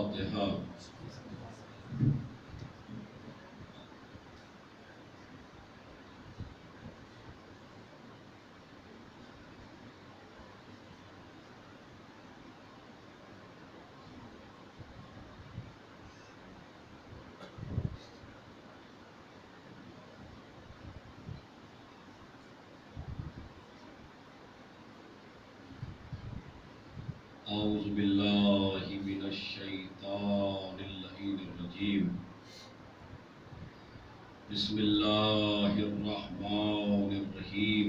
الفاتحة. أعوذ بالله من الشيطان اللعين الرجيم. بسم الله الرحمن الرحيم.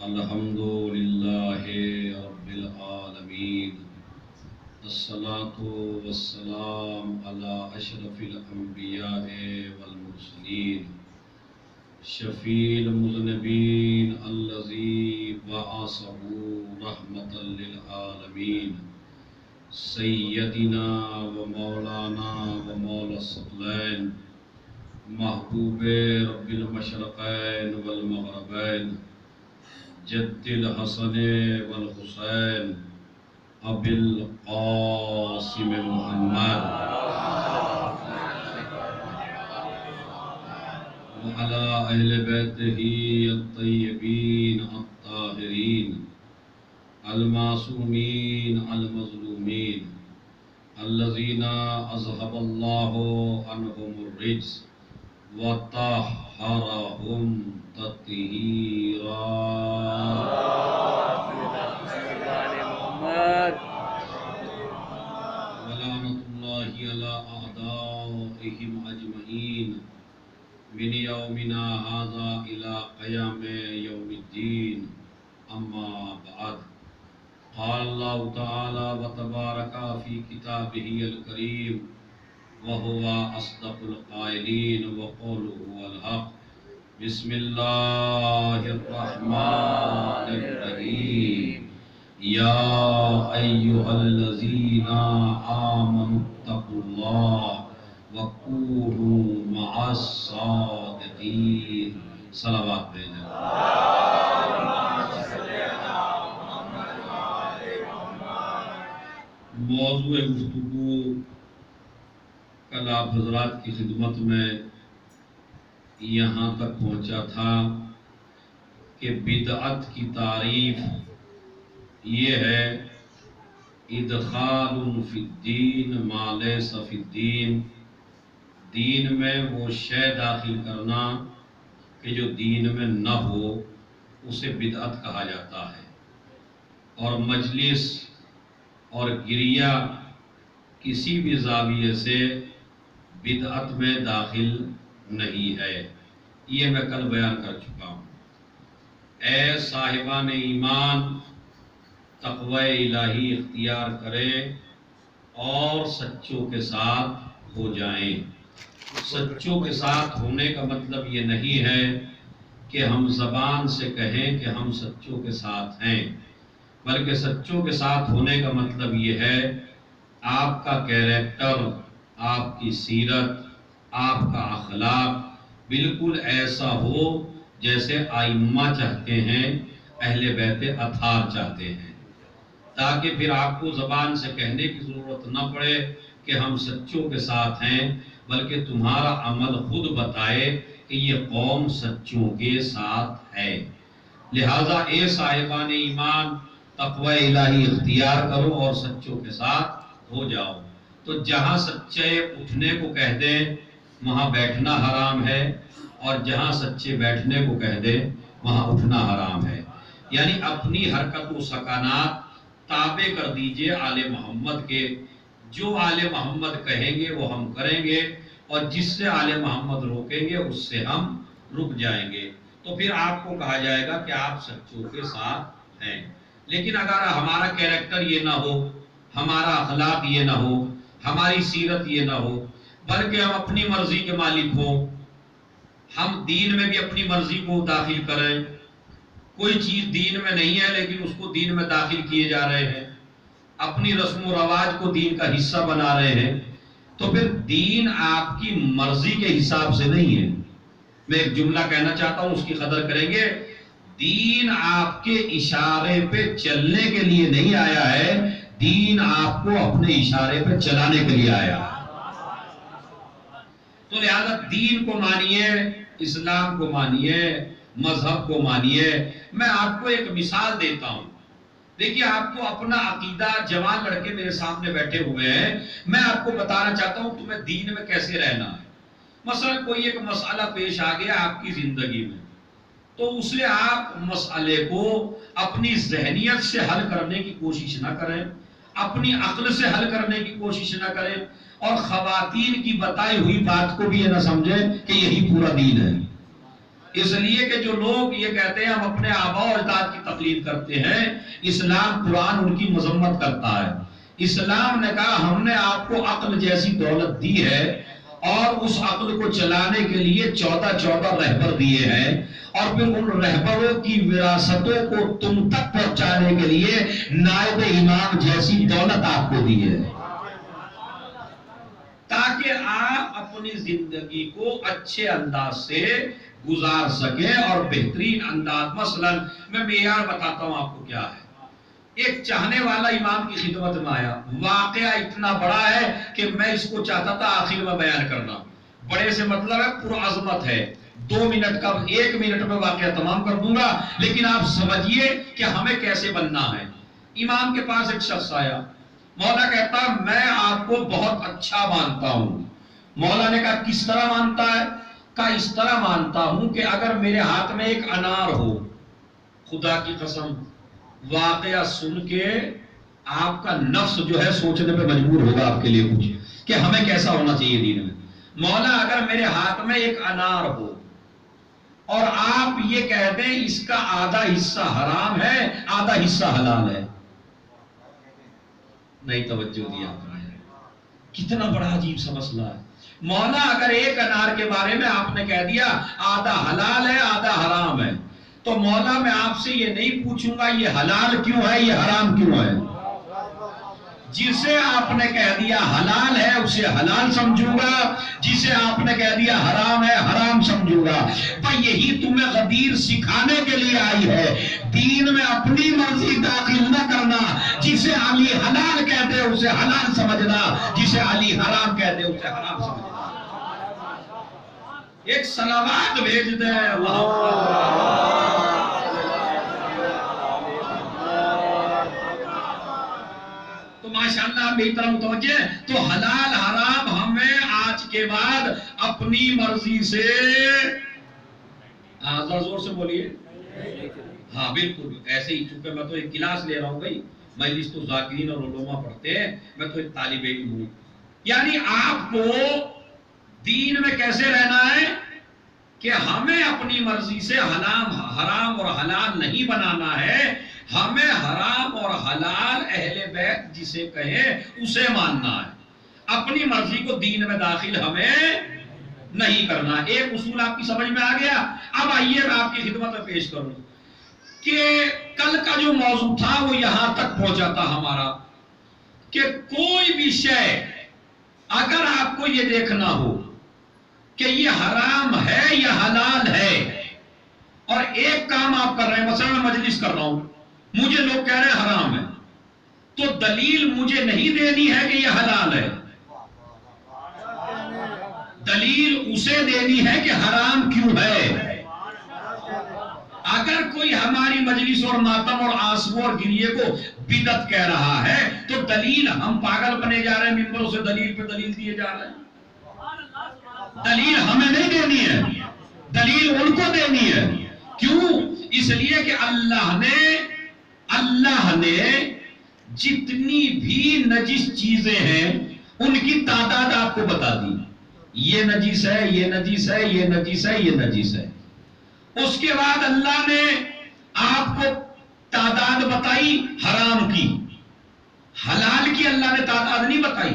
الحمد لله رب العالمين. الصلاة والسلام على أشرف الأنبياء والمرسلين شفيع المذنبين الذي بعثه رحمة للعالمين سيدنا ومولانا ومولى الثقلين محبوب رب المشرقين والمغربين جد الحسن والحسين أبي القاسم محمد وعلى أهل بيته الطيبين الطاهرين المعصومين المظلومين الذين أذهب الله عنهم الرجس وطهرهم تطهيرا. ولعنة الله على أعدائهم أجمعين من يومنا هذا إلى قيام يوم الدين. أما بعد، قال الله تعالى وتبارك في كتابه الكريم وهو أصدق القائلين وقوله هو الحق. بسم الله الرحمن الرحيم. يا أيها الذين آمنوا اتقوا الله وَكُونُوا مَعَ الصَّادِقِينَ. صلوات بھیجیں. موضوع گفتگو کل آپ حضرات کی خدمت میں یہاں تک پہنچا تھا کہ بدعت کی تعریف یہ ہے ادخال فی الدین ما لیس فی الدین. دین میں وہ شے داخل کرنا کہ جو دین میں نہ ہو اسے بدعت کہا جاتا ہے. اور مجلس اور گریہ کسی بھی زاویے سے بدعت میں داخل نہیں ہے. یہ میں کل بیان کر چکا ہوں. اے صاحبان ایمان، تقوی الہی اختیار کریں اور سچوں کے ساتھ ہو جائیں. سچوں کے ساتھ ہونے کا مطلب یہ نہیں ہے کہ ہم زبان سے کہیں کہ ہم سچوں کے ساتھ ہیں، بلکہ سچوں کے ساتھ ہونے کا مطلب یہ ہے آپ کا کیریکٹر، آپ کی سیرت، آپ کا اخلاق بالکل ایسا ہو جیسے ائمہ چاہتے ہیں، اہل بیت اطہار چاہتے ہیں، تاکہ پھر آپ کو زبان سے کہنے کی ضرورت نہ پڑے کہ ہم سچوں کے ساتھ ہیں، بلکہ تمہارا عمل خود بتائے کہ یہ قوم سچوں کے ساتھ ہے. لہٰذا اے صاحبان ایمان، تقوی الہی اختیار کرو اور سچوں کے ساتھ ہو جاؤ. تو جہاں سچے اٹھنے کو کہہ دیں وہاں بیٹھنا حرام ہے، اور جہاں سچے بیٹھنے کو کہہ دیں وہاں اٹھنا حرام ہے. یعنی اپنی حرکت و سکنات تابع کر دیجئے آل محمد کے. جو آل محمد کہیں گے وہ ہم کریں گے، اور جس سے آل محمد روکیں گے اس سے ہم رک جائیں گے. تو پھر آپ کو کہا جائے گا کہ آپ سچوں کے ساتھ ہیں. لیکن اگر ہمارا کیریکٹر یہ نہ ہو، ہمارا اخلاق یہ نہ ہو، ہماری سیرت یہ نہ ہو، بلکہ ہم اپنی مرضی کے مالک ہوں، ہم دین میں بھی اپنی مرضی کو داخل کریں، کوئی چیز دین میں نہیں ہے لیکن اس کو دین میں داخل کیے جا رہے ہیں، اپنی رسم و رواج کو دین کا حصہ بنا رہے ہیں، تو پھر دین آپ کی مرضی کے حساب سے نہیں ہے. میں ایک جملہ کہنا چاہتا ہوں، اس کی قدر کریں گے. دین آپ کے اشارے پہ چلنے کے لیے نہیں آیا ہے، دین آپ کو اپنے اشارے پہ چلانے کے لیے آیا ہے. تو لہذا دین کو مانیے، اسلام کو مانیے، مذہب کو مانیے. میں آپ کو ایک مثال دیتا ہوں. دیکھیے آپ کو اپنا عقیدہ، جوان لڑکے میرے سامنے بیٹھے ہوئے ہیں، میں آپ کو بتانا چاہتا ہوں تمہیں دین میں کیسے رہنا ہے. مثلا کوئی ایک مسئلہ پیش آ گیا آپ کی زندگی میں، تو اسے آپ مسئلے کو اپنی ذہنیت سے حل کرنے کی کوشش نہ کریں، اپنی عقل سے حل کرنے کی کوشش نہ کریں، اور خواتین کی بتائی ہوئی بات کو بھی یہ نہ سمجھیں کہ یہی پورا دین ہے. اس لیے کہ جو لوگ یہ کہتے ہیں ہم اپنے آباء و اجداد کی تقلید کرتے ہیں، اسلام قرآن ان کی مذمت کرتا ہے. اسلام نے کہا ہم نے آپ کو عقل جیسی دولت دی ہے، اور اس عقل کو چلانے کے لیے 14 رہبر دیے ہیں، اور پھر ان رہبروں کی وراثتوں کو تم تک پہنچانے کے لیے نائب امام جیسی دولت آپ کو دی ہے، تاکہ آپ اپنی زندگی کو اچھے انداز سے گزار سکیں اور بہترین انداز. مثلا میں معیار بتاتا ہوں آپ کو کیا ہے. ایک چاہنے والا امام کی خدمت میں آیا، واقعہ اتنا بڑا ہے کہ میں اس کو چاہتا تھا آخر میں بیان کرنا. بڑے سے مطلب ہے پرعظمت ہے، 2 منٹ کا 1 منٹ میں واقعہ تمام کر دوں گا، لیکن آپ سمجھیے کہ ہمیں کیسے بننا ہے. امام کے پاس ایک شخص آیا، مولا کہتا میں آپ کو بہت اچھا مانتا ہوں. مولا نے کہا کس طرح مانتا ہے؟ کہا اس طرح مانتا ہوں کہ اگر میرے ہاتھ میں ایک انار ہو، خدا کی قسم واقعہ سن کے آپ کا نفس جو ہے سوچنے پہ مجبور ہوگا آپ کے لیے کچھ کہ ہمیں کیسا ہونا چاہیے دین میں. مولا اگر میرے ہاتھ میں ایک انار ہو اور آپ یہ کہہ دیں اس کا آدھا حصہ حرام ہے آدھا حصہ حلال ہے. نہیں توجہ دیا آپ نے، کتنا بڑا عجیب سا مسئلہ ہے. مولا اگر ایک انار کے بارے میں آپ نے کہہ دیا آدھا حلال ہے آدھا حرام ہے، تو مولا میں آپ سے یہ نہیں پوچھوں گا یہ حلال کیوں ہے یہ حرام کیوں ہے. جسے آپ نے کہہ دیا حلال ہے اسے حلال سمجھوں گا، جسے آپ نے کہہ دیا حرام ہے حرام سمجھوں گا. بھئی یہی تمہیں غدیر سکھانے کے لیے آئی ہے، دین میں اپنی مرضی داخل نہ کرنا. جسے علی حلال کہتے اسے حلال سمجھنا، جسے علی حرام کہتے اسے حرام سمجھنا. ایک صلوات بھیج دے تو ماشاءاللہ میری طرح متوجہ ہے. تو حلال حرام ہمیں آج کے بعد اپنی مرضی سے، ذرا زور سے بولیے. ہاں بالکل ایسے ہی، چونکہ میں تو ایک کلاس لے رہا ہوں بھائی، مجلس تو ذاکرین اور علماء پڑھتے ہیں، میں تو ایک طالب علم ہوں. یعنی آپ کو دین میں کیسے رہنا ہے کہ ہمیں اپنی مرضی سے حرام اور حلال نہیں بنانا ہے. ہمیں حرام اور حلال اہل بیت جسے کہیں اسے ماننا ہے، اپنی مرضی کو دین میں داخل ہمیں نہیں کرنا. ایک اصول آپ کی سمجھ میں آ گیا. اب آئیے میں آپ کی خدمت میں پیش کروں کہ کل کا جو موضوع تھا وہ یہاں تک پہنچا تھا ہمارا کہ کوئی بھی شے اگر آپ کو یہ دیکھنا ہو کہ یہ حرام ہے یا حلال ہے، اور ایک کام آپ کر رہے ہیں، مثلا میں مجلس کر رہا ہوں، مجھے لوگ کہہ رہے ہیں حرام ہے، تو دلیل مجھے نہیں دینی ہے کہ یہ حلال ہے، دلیل اسے دینی ہے کہ حرام کیوں ہے. اگر کوئی ہماری مجلس اور ماتم اور آنسو اور گریے کو بدعت کہہ رہا ہے تو دلیل ہم پاگل بنے جا رہے ہیں، ممبروں سے دلیل پہ دلیل دیے جا رہے ہیں. دلیل ہمیں نہیں دینی ہے، دلیل ان کو دینی ہے. کیوں؟ اس لیے کہ اللہ نے جتنی بھی نجس چیزیں ہیں ان کی تعداد آپ کو بتا دی. یہ نجس ہے، یہ نجس ہے، یہ نجس ہے، یہ نجس ہے. اس کے بعد اللہ نے آپ کو تعداد بتائی حرام کی، حلال کی اللہ نے تعداد نہیں بتائی.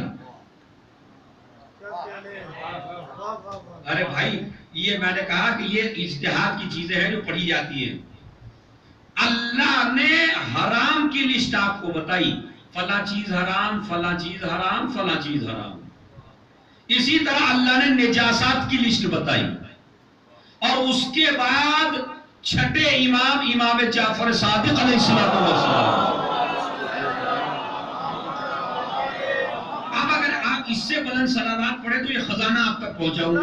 ارے بھائی یہ میں نے کہا کہ یہ اجتہاد کی چیزیں ہیں جو پڑھی جاتی ہیں. اللہ نے حرام کی لسٹ آپ کو بتائی، فلاں چیز حرام، فلاں چیز حرام، فلاں چیز حرام. اسی طرح اللہ نے نجاسات کی لسٹ بتائی، اور اس کے بعد چھٹے امام جعفر صادق علیہ السلام اب اس سے بلند صلوات پڑھے تو یہ خزانہ آپ تک پہنچاؤں میں.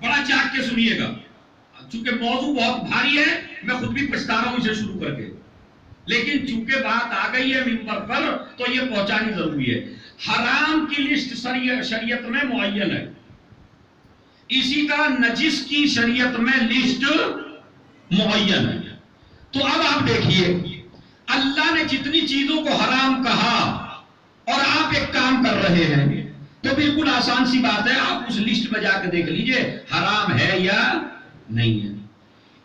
بڑا چاک کے سنیے گا، چونکہ موضوع بہت بھاری ہے، میں خود بھی پچھتا رہا ہوں اسے شروع کر کے، لیکن چونکہ بات آ گئی ہے ممبر پر تو یہ پہنچانی ضروری ہے. حرام کی لسٹ شریعت میں معین ہے، اسی طرح نجس کی شریعت میں لسٹ معین ہے. تو اب آپ دیکھیے، اللہ نے جتنی چیزوں کو حرام کہا اور آپ ایک کام کر رہے ہیں تو بالکل آسان سی بات ہے، آپ اس لسٹ میں جا کے دیکھ لیجئے حرام ہے یا نہیں ہے.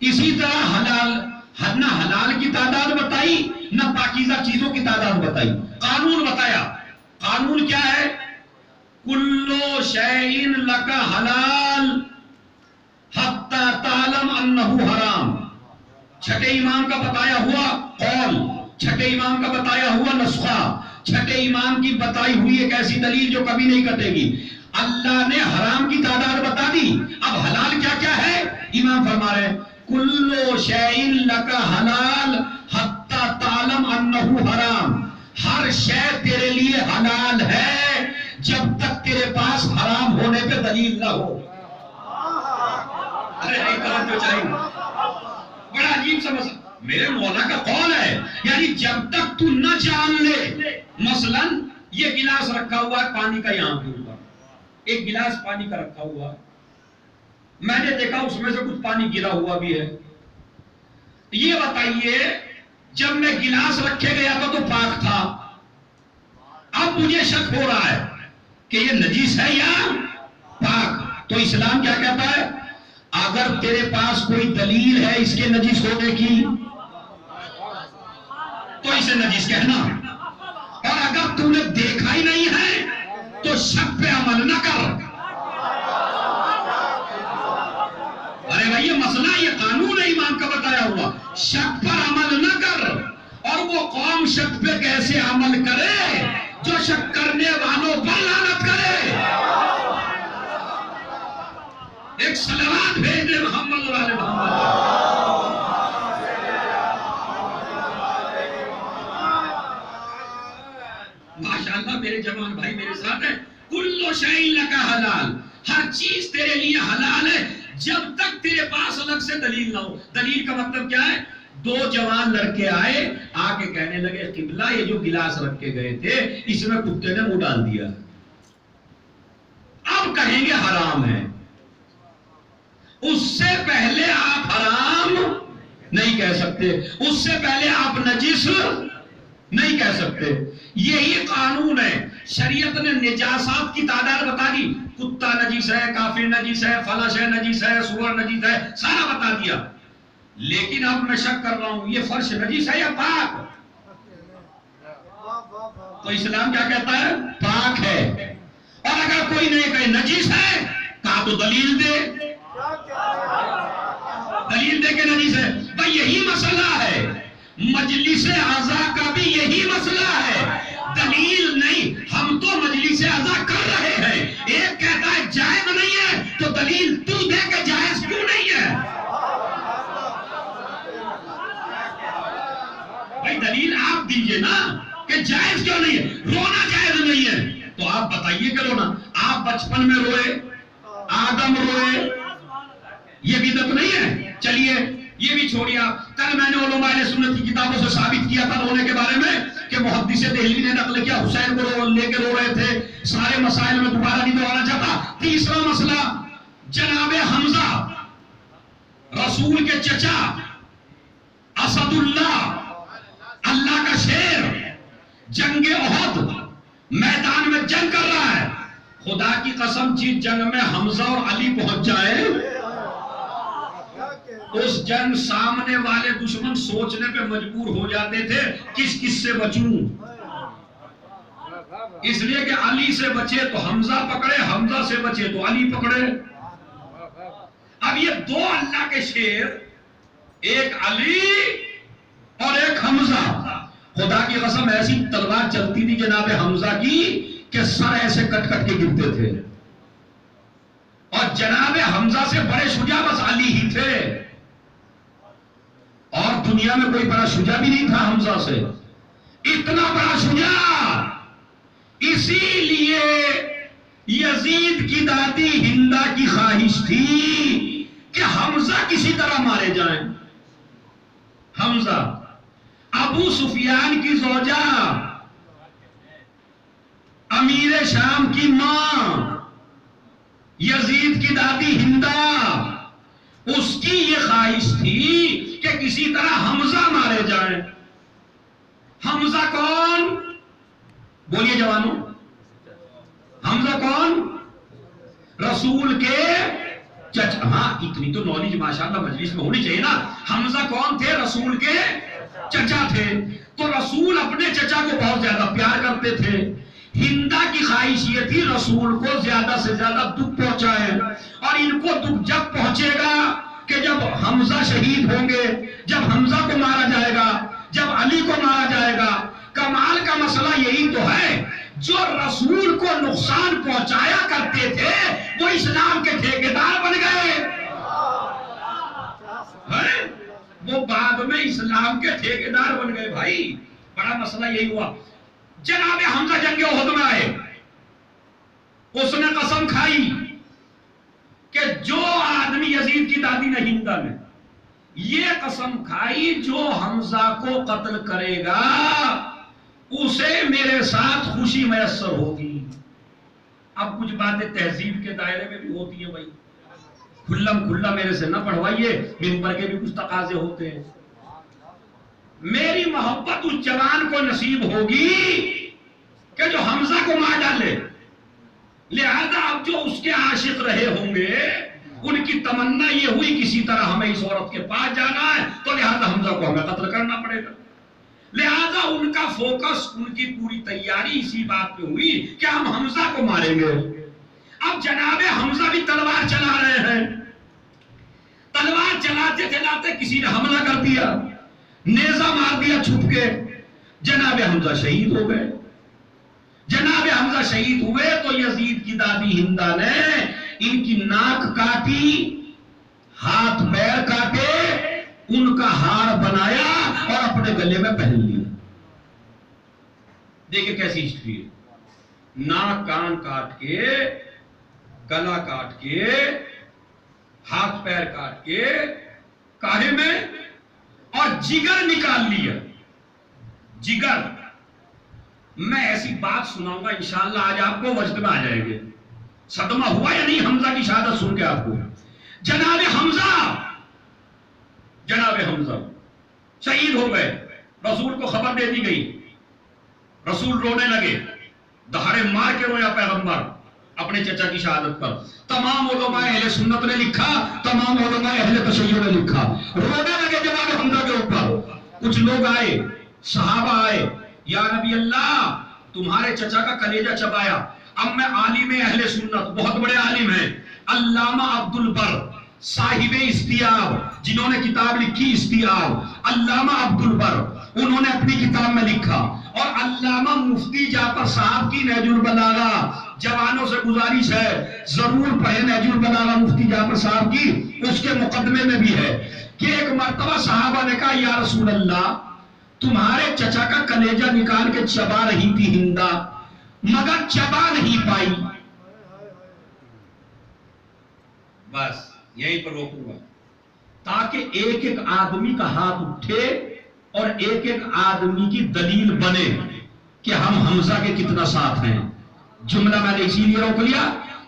اسی طرح نہ حلال کی تعداد بتائی، نہ پاکیزہ چیزوں کی تعداد بتائی، قانون بتایا. قانون کیا ہے؟ کلو شیئن لکا حلال حتی تعلم انہو حرام. چھٹے امام کا بتایا ہوا قول، چھٹے امام کا بتایا ہوا نسخہ، چھٹے امام کی بتائی ہوئی ایک ایسی دلیل جو کبھی نہیں کٹے گی. اللہ نے حرام کی تعداد بتا دی، اب حلال کیا کیا ہے؟ امام فرما رہے ہیں کلو شیئن لکا حلال حتی تعلم انہو حرام. ہر شے تیرے لیے حلال ہے جب تک تیرے پاس حرام ہونے پہ دلیل نہ ہو. ارے نہیں طرف جو چاہیے، بڑا عجیب سا مسئلہ. میرے مولا کا قول ہے، یعنی جب تک تو نہ جان لے. مثلا یہ گلاس رکھا ہوا ہے پانی کا، یہاں پہ اوپر ایک گلاس پانی کا رکھا ہوا ہے، میں نے دیکھا اس میں سے کچھ پانی گرا ہوا بھی ہے. یہ بتائیے جب میں گلاس رکھے گیا تھا تو پاک تھا، اب مجھے شک ہو رہا ہے کہ یہ نجیس ہے یا پاک. تو اسلام کیا کہتا ہے؟ اگر تیرے پاس کوئی دلیل ہے اس کے نجیس ہونے کی تو اسے نجیس کہنا، اور اگر تم نے دیکھا ہی نہیں ہے تو شک پہ عمل نہ کر. ارے بھائی یہ مسئلہ، یہ قانون ہے امام کا بتایا ہوا، شک پر عمل نہ کر. اور وہ قوم شک پہ کیسے عمل کرے جو شک کرنے والوں پر لعنت کرے. ایک صلوات بھیج دے محمد والے محمد. ماشاءاللہ میرے جوان بھائی میرے ساتھ ہیں. کلو شیء لک حلال، ہر چیز تیرے لیے حلال ہے جب تک تیرے پاس الگ سے دلیل نہ ہو. دلیل کا مطلب کیا ہے؟ دو جوان لڑکے آئے، آ کے کہنے لگے قبلہ یہ جو گلاس رکھ کے گئے تھے اس میں کتے نے منہ ڈال دیا، اب کہیں گے حرام ہے. اس سے پہلے آپ حرام نہیں کہہ سکتے، اس سے پہلے آپ نجس نہیں کہہ سکتے. یہی قانون ہے. شریعت نے نجاسات کی تعداد بتا دی، کتا نجیس ہے، کافر نجیس ہے، فلاں شے نجیس ہے، سور نجیس ہے، سارا بتا دیا. لیکن اب میں شک کر رہا ہوں یہ فرش نجیس ہے یا پاک؟ تو اسلام کیا کہتا ہے؟ پاک ہے. اور اگر کوئی نہیں کہے نجیس ہے، کہا تو دلیل دے، دلیل دے کے نجیس ہے. بھئی یہی مسئلہ ہے، مجلس اعضاء کا بھی یہی مسئلہ ہے. دلیل نہیں، ہم تو مجلس اعضاء کر رہے ہیں. ایک کہتا ہے جائز نہیں ہے تو دلیل تو دے کہ جائز کیوں نہیں ہے. بھئی دلیل آپ دیجئے نا کہ جائز کیوں نہیں ہے. رونا جائز نہیں ہے تو آپ بتائیے کہ رونا. آپ بچپن میں روئے، آدم روئے، یہ بدعت نہیں ہے. چلیے یہ بھی چھوڑیا. کل میں نے علماء اہل سنت کی کتابوں سے ثابت کیا تھا رونے کے بارے میں کہ محدث دہلوی نے نقل کیا حسین کو لے کے رو رہے تھے. سارے مسائل میں دوبارہ نہیں دہرانا چاہتا. تیسرا مسئلہ، جناب حمزہ رسول کے چچا، اسد اللہ، اللہ کا شیر، جنگ احد میدان میں جنگ کر رہا ہے. خدا کی قسم جس جنگ میں حمزہ اور علی پہنچ جائے اس جنگ سامنے والے دشمن سوچنے پہ مجبور ہو جاتے تھے کس کس سے بچوں. اس لیے کہ علی سے بچے تو حمزہ پکڑے، حمزہ سے بچے تو علی پکڑے. اب یہ دو اللہ کے شیر، ایک علی اور ایک حمزہ، خدا کی قسم ایسی تلوار چلتی تھی جناب حمزہ کی کہ سر ایسے کٹ کٹ کے گرتے تھے، اور جناب حمزہ سے بڑے شجاع بس علی ہی تھے، اور دنیا میں کوئی بڑا شجاع بھی نہیں تھا حمزہ سے، اتنا بڑا شجاع۔ اسی لیے یزید کی دادی ہندہ کی خواہش تھی کہ حمزہ کسی طرح مارے جائیں۔ حمزہ، ابو سفیان کی زوجہ، امیر شام کی ماں، یزید کی دادی ہندہ، اس کی یہ خواہش تھی کہ کسی طرح حمزہ مارے جائیں۔ حمزہ کون؟ بولیے جوانوں، حمزہ کون؟ رسول کے چچا۔ ہاں اتنی تو نالج ماشاءاللہ مجلس میں ہونی چاہیے نا۔ حمزہ کون تھے؟ رسول کے چچا تھے۔ تو رسول اپنے چچا کو بہت زیادہ پیار کرتے تھے۔ ہندہ کی خواہش یہ تھی رسول کو زیادہ سے زیادہ دکھ پہنچائے، اور ان کو دکھ جب پہنچے گا کہ جب حمزہ شہید ہوں گے، جب حمزہ کو مارا جائے گا، جب علی کو مارا جائے گا۔ کمال کا مسئلہ یہی تو ہے، جو رسول کو نقصان پہنچایا کرتے تھے وہ اسلام کے ٹھیکیدار بن گئے، وہ بعد میں اسلام کے ٹھیکیدار بن گئے۔ بھائی بڑا مسئلہ یہی ہوا۔ جناب حمزہ جنگ احد میں آئے، اس نے قسم کھائی کہ جو آدمی، یزید کی دادی نے ہندہ نے یہ قسم کھائی، جو حمزہ کو قتل کرے گا اسے میرے ساتھ خوشی میسر ہوگی۔ اب کچھ باتیں تہذیب کے دائرے میں بھی ہوتی ہیں بھائی، کھلم کھلا میرے سے نہ پڑھوائیے، منبر کے بھی کچھ تقاضے ہوتے ہیں۔ میری محبت اس جوان کو نصیب ہوگی کہ جو حمزہ کو مار ڈالے، لہذا اب جو اس کے عاشق رہے ہوں گے ان کی تمنا یہ ہوئی کسی طرح ہمیں اس عورت کے پاس جانا ہے، تو لہذا حمزہ کو ہمیں قتل کرنا پڑے گا۔ لہذا ان کا فوکس، ان کی پوری تیاری اسی بات پہ ہوئی کہ ہم حمزہ کو ماریں گے۔ اب جناب حمزہ بھی تلوار چلا رہے ہیں، تلوار چلاتے چلاتے کسی نے حملہ کر دیا، نیزہ مار دیا چھپ کے، جناب حمزہ شہید ہو گئے۔ جناب حمزہ شہید ہوئے تو یزید کی دادی ہندہ نے ان کی ناک کاٹی، ہاتھ پیر کاٹے، ان کا ہار بنایا اور اپنے گلے میں پہن لیا۔ دیکھیں کیسی ہسٹری ہے، ناک کان کاٹ کے، گلا کاٹ کے، ہاتھ پیر کاٹ کے، کاہے میں، اور جگر نکال لیا۔ جگر، میں ایسی بات سناؤں گا انشاءاللہ آج آپ کو وجد میں آ جائے گے۔ صدمہ ہوا یا نہیں حمزہ کی شہادت سن کے آپ کو؟ جناب حمزہ شہید ہو گئے، رسول کو خبر دے دی گئی، رسول رونے لگے، دہاڑے مار کے رویا پیغمبر اپنے چچا کی شہادت پر۔ تمام علماء اہل سنت نے لکھا، تمام علماء اہل تشیع نے لکھا، رونے لگے جناب حمزہ کے اوپر۔ کچھ لوگ آئے، صحابہ آئے، یا نبی اللہ تمہارے چچا کا کلیجہ چبایا۔ اب میں عالم اہل سنت، بہت بڑے عالم ہیں، علامہ عبد البر صاحب استیاب، جنہوں نے کتاب لکھی استیاب، علامہ عبد البر، انہوں نے اپنی کتاب میں لکھا، اور علامہ مفتی جعفر صاحب کی نہج البلاغہ، جوانوں سے گزارش ہے ضرور پڑھیں نہج البلاغہ مفتی جعفر صاحب کی، اس کے مقدمے میں بھی ہے کہ ایک مرتبہ صحابہ نے کہا یا رسول اللہ تمہارے چچا کا کلیجہ نکال کے چبا رہی تھی ہندہ، مگر چبا نہیں پائی۔ بس یہیں پر روکوں گا تاکہ ایک ایک آدمی کا ہاتھ اٹھے اور ایک ایک آدمی کی دلیل بنے کہ ہم حمزہ کے کتنا ساتھ ہیں۔ جملہ میں نے اسی لیے روک لیا،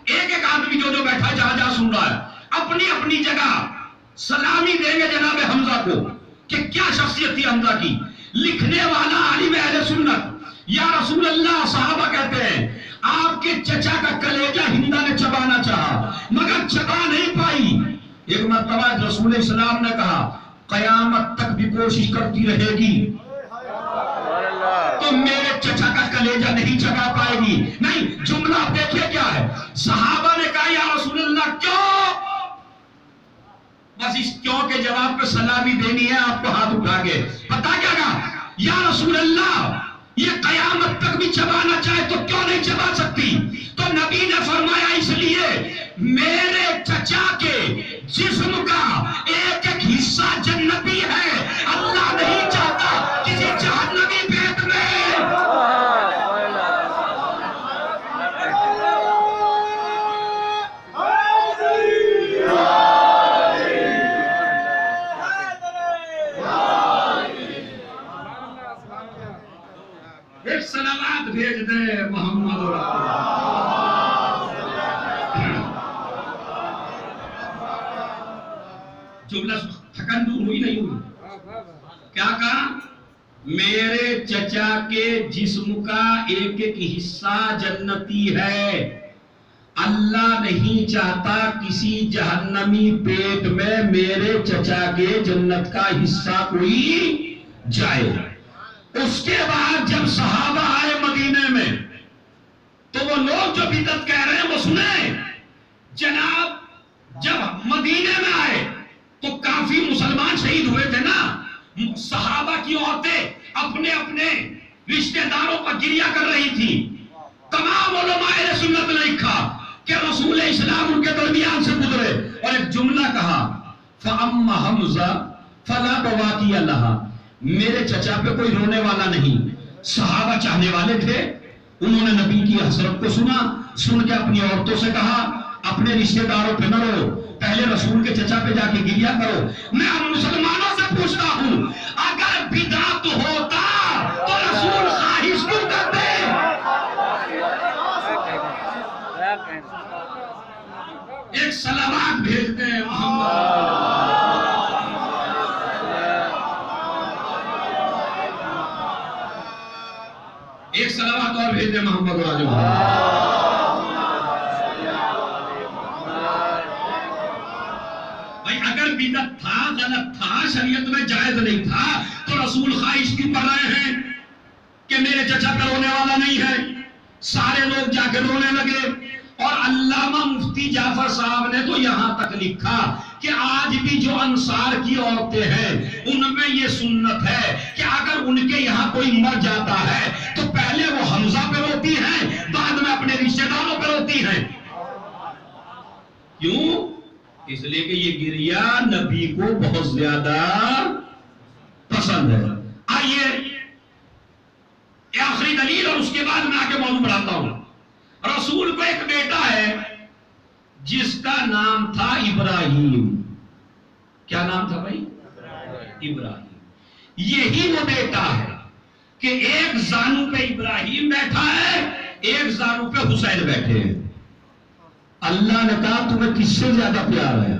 ایک ایک آدمی جو بیٹھا جہاں جہاں سن رہا ہے اپنی اپنی جگہ سلامی دیں گے جناب حمزہ کو کہ کیا شخصیت تھی حمزہ کی۔ لکھنے والا عالم اہل سنت، یا رسول اللہ صحابہ کہتے ہیں آپ کے چچا کا کلیجہ ہندہ نے چبانا چاہا مگر چبا نہیں پائی۔ ایک مرتبہ رسول اسلام نے کہا قیامت تک بھی کوشش کرتی رہے گی تو میرے چچا کا کلیجہ نہیں چبا پائے گی۔ نہیں، جملہ آپ دیکھیں کیا ہے، صحابہ نے کہا یا رسول اللہ کیوں؟ بس اس کیوں کے جواب پہ سلامی دینی ہے آپ کو ہاتھ اٹھا کے۔ پتا کیا کہا؟ یا رسول اللہ یہ قیامت تک بھی چبانا چاہے تو کیوں نہیں چبا سکتی؟ تو نبی نے فرمایا اس لیے میرے چچا کے جسم کا ایک ایک حصہ جنتی ہے، اللہ نہیں چاہتا کسی جہنمی پیٹ میں۔ ایک صلوات بھیج دے محمد رسول جملہ تھکن دور ہوئی نہیں ہوئی؟ کیا کہا؟ میرے چچا کے جسم کا ایک ایک حصہ جنتی ہے، اللہ نہیں چاہتا کسی جہنمی پیٹ میں میرے چچا کے جنت کا حصہ کوئی جائے۔ اس کے بعد جب صحابہ آئے مدینے میں تو وہ لوگ جو بدعت کہہ رہے ہیں وہ سنیں۔ جناب جب مدینے میں آئے تو کافی مسلمان شہید ہوئے تھے نا، صحابہ کی عورتیں اپنے اپنے رشتہ داروں پر گریہ کر رہی تھی۔ تمام علماء اہل سنت نے لکھا کہ رسول اسلام ان کے درمیان سے گزرے اور ایک جملہ کہا فَأَمَّا حَمْزَةٌ فَلَا بَوَاكِيَ لَهَا، میرے چچا پہ کوئی رونے والا نہیں۔ صحابہ چاہنے والے تھے، انہوں نے نبی کی حسرت کو سنا، سن کے اپنی عورتوں سے کہا اپنے رشتہ داروں پہ نہ رو، پہلے رسول کے چچا پہ جا کے گریہ کرو۔ میں اب مسلمانوں سے پوچھتا ہوں اگر بدعت ہوتا تو رسول خواہش کیوں کرتے؟ ایک صلوات بھیجتے ہیں محمد۔ ایک صلوات اور بھیج دے محمد راجہ۔ بھائی اگر بدعت تھا، غلط تھا، شریعت میں جائز نہیں تھا تو رسول خواہش کیوں کر رہے ہیں کہ میرے چچا پہ رونے والا نہیں ہے؟ سارے لوگ جا کے رونے لگے۔ اور علامہ مفتی جعفر صاحب نے تو یہاں تک لکھا کہ آج بھی جو انصار کی عورتیں ہیں ان میں یہ سنت ہے کہ اگر ان کے یہاں کوئی مر جاتا ہے تو پہلے وہ حمزہ پہ روتی ہیں، بعد میں اپنے رشتہ داروں پہ روتی ہیں۔ کیوں؟ اس لیے کہ یہ گریہ نبی کو بہت زیادہ پسند ہے۔ آئیے آخری دلیل اور اس کے بعد میں آگے موضوع بڑھاتا ہوں۔ رسول کو ایک بیٹا ہے جس کا نام تھا ابراہیم۔ کیا نام تھا بھائی؟ ابراہیم۔ یہی وہ بیٹا ہے کہ ایک زانو پہ ابراہیم بیٹھا ہے، ایک زانو پہ حسین بیٹھے ہیں۔ اللہ نے کہا تمہیں کس سے زیادہ پیار ہے؟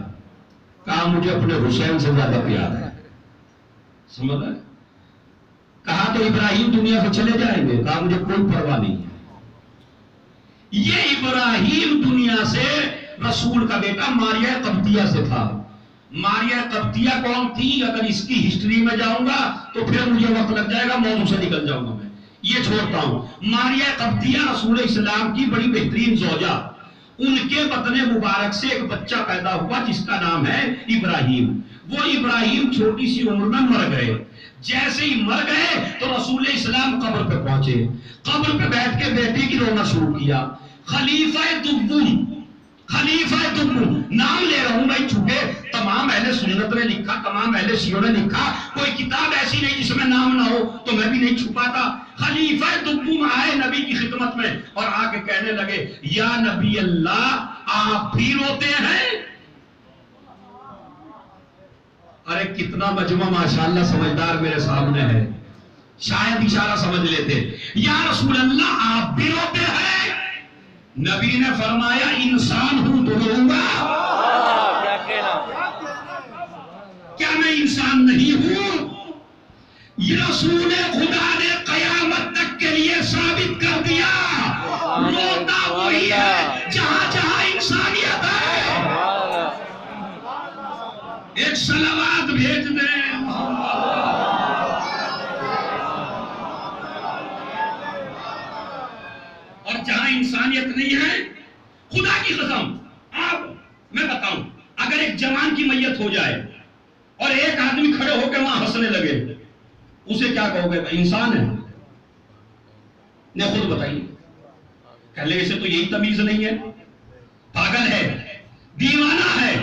کہا مجھے اپنے حسین سے زیادہ پیار ہے۔ سمجھ آئے؟ کہا تو ابراہیم دنیا سے چلے جائیں گے؟ کہا مجھے کوئی پرواہ نہیں ہے۔ یہ ابراہیم دنیا سے رسول کا بیٹا ماریہ قبطیہ سے تھا۔ ماریہ قبطیہ کون تھی؟ اگر اس کی ہسٹری میں جاؤں گا تو پھر مجھے وقت لگ جائے گا، موضوع سے نکل جاؤں گا، میں یہ چھوڑتا ہوں۔ ماریہ قبطیہ رسول اسلام کی بڑی بہترین زوجہ، ان کے بطن مبارک سے ایک بچہ پیدا ہوا جس کا نام ہے ابراہیم۔ وہ ابراہیم چھوٹی سی عمر میں مر گئے۔ جیسے ہی مر گئے تو رسول اسلام قبر پہ پہنچے، قبر پہ بیٹھ کے بیٹی کی رونا شروع کیا۔ خلیفہ دوم، خلیفہ دوم نام لے رہا ہوں بھائی، چونکہ تمام اہل سنت نے لکھا، تمام اہل شیعہ نے لکھا، کوئی کتاب ایسی نہیں جس میں نام نہ ہو، تو میں بھی نہیں چھپاتا۔ خلیفہ دوم آئے نبی کی خدمت میں اور آ کے کہنے لگے یا نبی اللہ آپ بھی روتے ہیں؟ ارے کتنا مجمع ماشاءاللہ سمجھدار میرے سامنے ہے، شاید اشارہ سمجھ لیتے۔ یا رسول اللہ آپ بھی روتے ہیں؟ نبی نے فرمایا انسان ہوں تو روں گا، کیا میں انسان نہیں ہوں؟ یہ رسول خدا نے قیامت تک کے لیے ثابت کر دیا روتا وہی ہے جہاں جہاں انسانیت ہے۔ ایک صلوات بھیج دیں اور جہاں انسانیت نہیں ہے، خدا کی قسم آپ میں بتاؤں، اگر ایک جوان کی میت ہو جائے اور ایک آدمی کھڑے ہو کے وہاں ہنسنے لگے، اسے کیا کہو گے؟ انسان ہے؟ نے خود بتائیے، پہلے اسے تو یہی تمیز نہیں ہے، پاگل ہے، دیوانہ ہے،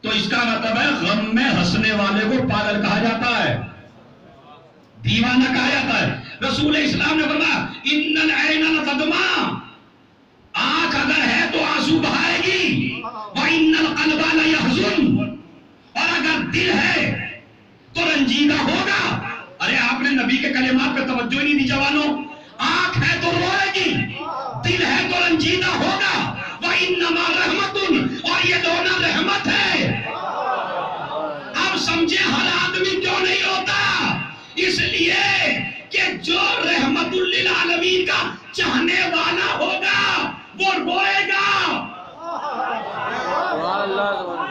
تو اس کا مطلب ہے غم میں ہنسنے والے کو پاگل کہا جاتا ہے، دیوانہ کہا جاتا ہے۔ رسول اسلام نے فرمایا ان العین لتدمع، آنکھ اگر ہے تو آنسو بہائے گی، وان القلب لیحزن، اور اگر دل ہے تو رنجیدہ ہوگا۔ ارے آپ نے نبی کے کلمات پہ توجہ ہی نہیں دی جوانوں، آنکھ ہے تو روئے گی، دل ہے تو رنجیدہ ہوگا، وانما رحمت، اور یہ رونا رحمت ہے۔ اب سمجھے ہر آدمی کیوں نہیں ہوتا؟ اس لیے کہ جو رحمت للعالمین کا چاہنے والا ہوگا وہ روئے گا،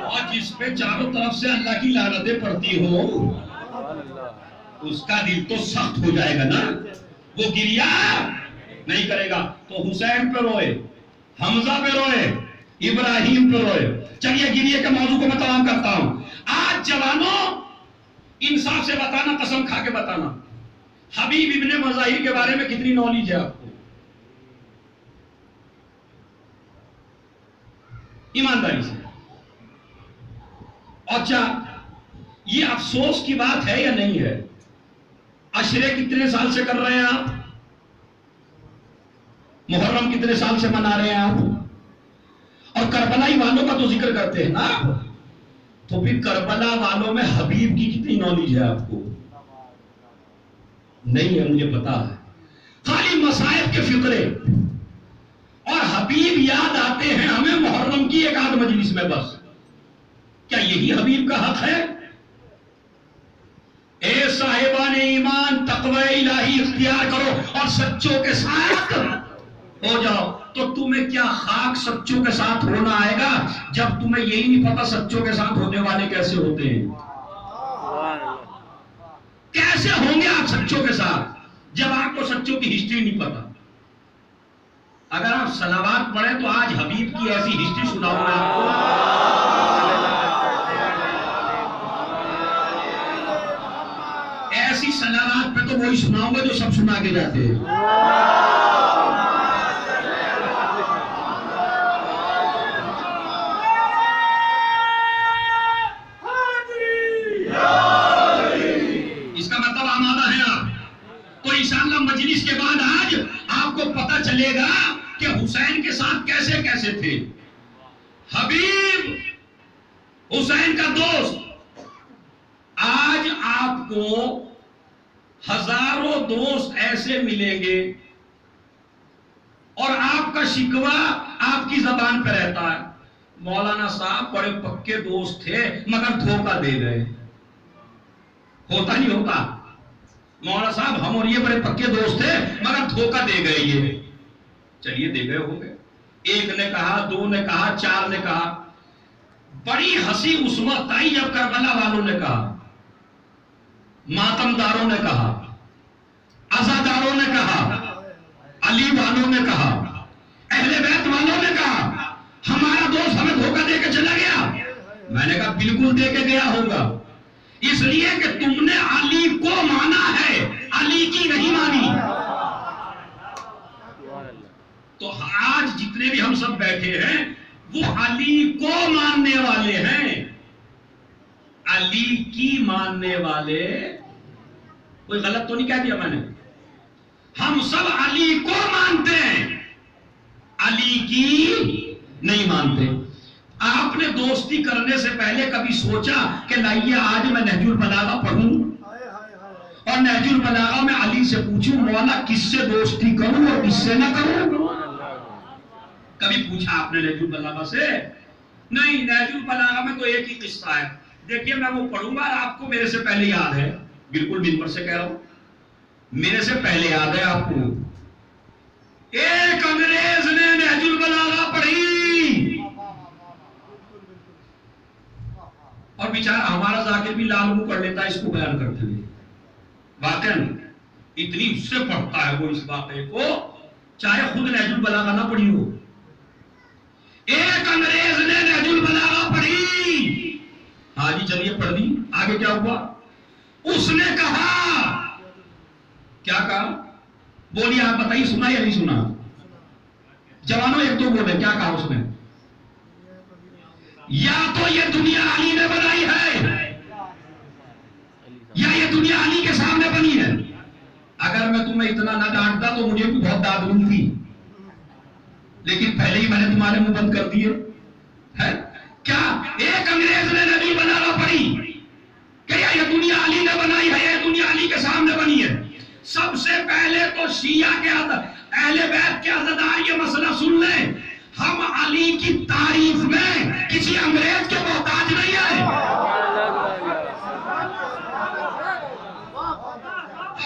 اور جس پہ چاروں طرف سے اللہ کی لعنتیں پڑتی ہو اس کا دل تو سخت ہو جائے گا نا، وہ گریا نہیں کرے گا۔ تو حسین پہ روئے، حمزہ پہ روئے، ابراہیم پہ روئے۔ چلیے گریے کے موضوع کو میں تمام کرتا ہوں۔ آج جوانوں انصاف سے بتانا، قسم کھا کے بتانا، حبیب ابن مظاہر کے بارے میں کتنی نالج ہے آپ کو؟ ایمانداری سے، اچھا یہ افسوس کی بات ہے یا نہیں ہے؟ عشرے کتنے سال سے کر رہے ہیں آپ؟ محرم کتنے سال سے منا رہے ہیں آپ؟ اور کربلائی والوں کا تو ذکر کرتے ہیں نا آپ، تو پھر کربلا والوں میں حبیب کی کتنی نالج ہے آپ کو؟ نہیں ہے، مجھے پتا ہے، خالی مصائب کے فقرے اور حبیب یاد آتے ہیں ہمیں محرم کی ایک آدھ مجلس میں بس۔ کیا یہی حبیب کا حق ہے؟ اے صاحبان ایمان، تقوی الہی اختیار کرو اور سچوں کے ساتھ ہو جاؤ، تو تمہیں کیا خاک سچوں کے ساتھ ہونا آئے گا جب تمہیں یہی نہیں پتا سچوں کے ساتھ ہونے والے کیسے ہوتے ہیں؟ کیسے ہوں گے آپ سچوں کے ساتھ جب آپ کو سچوں کی ہسٹری نہیں پتا؟ اگر آپ صلوات پڑھیں تو آج حبیب کی ایسی ہسٹری سناؤں میں آپ کو، ایسی صلوات پہ تو وہی سناؤں گا جو سب سنا کے جاتے ہیں۔ اس کا مطلب آمادہ ہے آپ، تو انشاءاللہ مجلس کے بعد آج آپ کو پتہ چلے گا کہ حسین کے ساتھ کیسے کیسے تھے۔ حبیب حسین کا دوست، آج آپ کو ہزاروں دوست ایسے ملیں گے اور آپ کا شکوہ آپ کی زبان پہ رہتا ہے، مولانا صاحب بڑے پکے دوست تھے مگر دھوکہ دے گئے۔ ہوتا نہیں ہوتا؟ مولانا صاحب ہم اور یہ بڑے پکے دوست تھے مگر دھوکہ دے گئے یہ۔ چلیے دے گئے ہو گئے، ایک نے کہا، دو نے کہا، چار نے کہا، بڑی ہنسی اس وقت آئی جب کربلا والوں نے کہا، ماتم داروں نے کہا، عزاداروں نے کہا، علی والوں نے کہا، اہل بیت والوں نے کہا ہمارا دوست ہمیں دھوکہ دے کے چلا گیا۔ میں نے کہا بالکل دے کے گیا ہوگا، اس لیے کہ تم نے علی کو مانا ہے، علی کی نہیں مانی۔ تو آج جتنے بھی ہم سب بیٹھے ہیں وہ علی کو ماننے والے ہیں، علی کی ماننے والے۔ کوئی غلط تو نہیں کہہ دیا میں نے؟ ہم سب علی کو مانتے ہیں، علی کی نہیں مانتے۔ آپ نے دوستی کرنے سے پہلے کبھی سوچا کہ لائیے آج میں نہج البلاغہ پڑھوں اور نہج البلاغہ میں علی سے پوچھوں مولا کس سے دوستی کروں اور کس سے نہ کروں؟ کبھی پوچھا آپ نے نہج البلاغہ سے؟ نہیں، نہج البلاغہ میں تو ایک ہی قصہ ہے، دیکھیے میں وہ پڑھوں گا اور آپ کو میرے سے پہلے یاد ہے، بالکل منبر سے کہہ رہا ہوں، میرے سے پہلے یاد ہے آپ کو۔ ایک انگریز نے نہج البلاغہ پڑھی اور بیچارہ ہمارا ذاکر بھی لال منہ کر لیتا ہے اس کو بیان کرتے ہوئے، واقعاً اتنی اس سے پڑھتا ہے وہ اس واقعے کو، چاہے خود نہج البلاغہ نہ پڑھی ہو۔ ایک انگریز نے نہج البلاغہ پڑھی، ہاں جی چلیے پڑھ دی، آگے کیا ہوا؟ اس نے کہا کیا کہا؟ بولیے آپ بتائیے، سنا یا نہیں سنا؟ جوانوں ایک تو بولے، کیا کہا اس نے؟ یا تو یہ دنیا علی نے بنائی ہے یا یہ دنیا علی کے سامنے بنی ہے۔ اگر میں تمہیں اتنا نہ ڈانٹتا تو مجھے بھی بہت ڈانٹ ملتی، لیکن پہلے ہی میں نے تمہارے منہ بند کر دیے ہے۔ کیا ایک انگریز نے نبی بنانا پڑی کہ یہ دنیا علی نے بنائی ہے، یہ دنیا علی کے سامنے بنی ہے؟ سب سے پہلے تو شیعہ کے اہل بیت کے عزادار یہ مسئلہ سن لیں، ہم علی کی تعریف میں کسی انگریز کے محتاج نہیں ہیں۔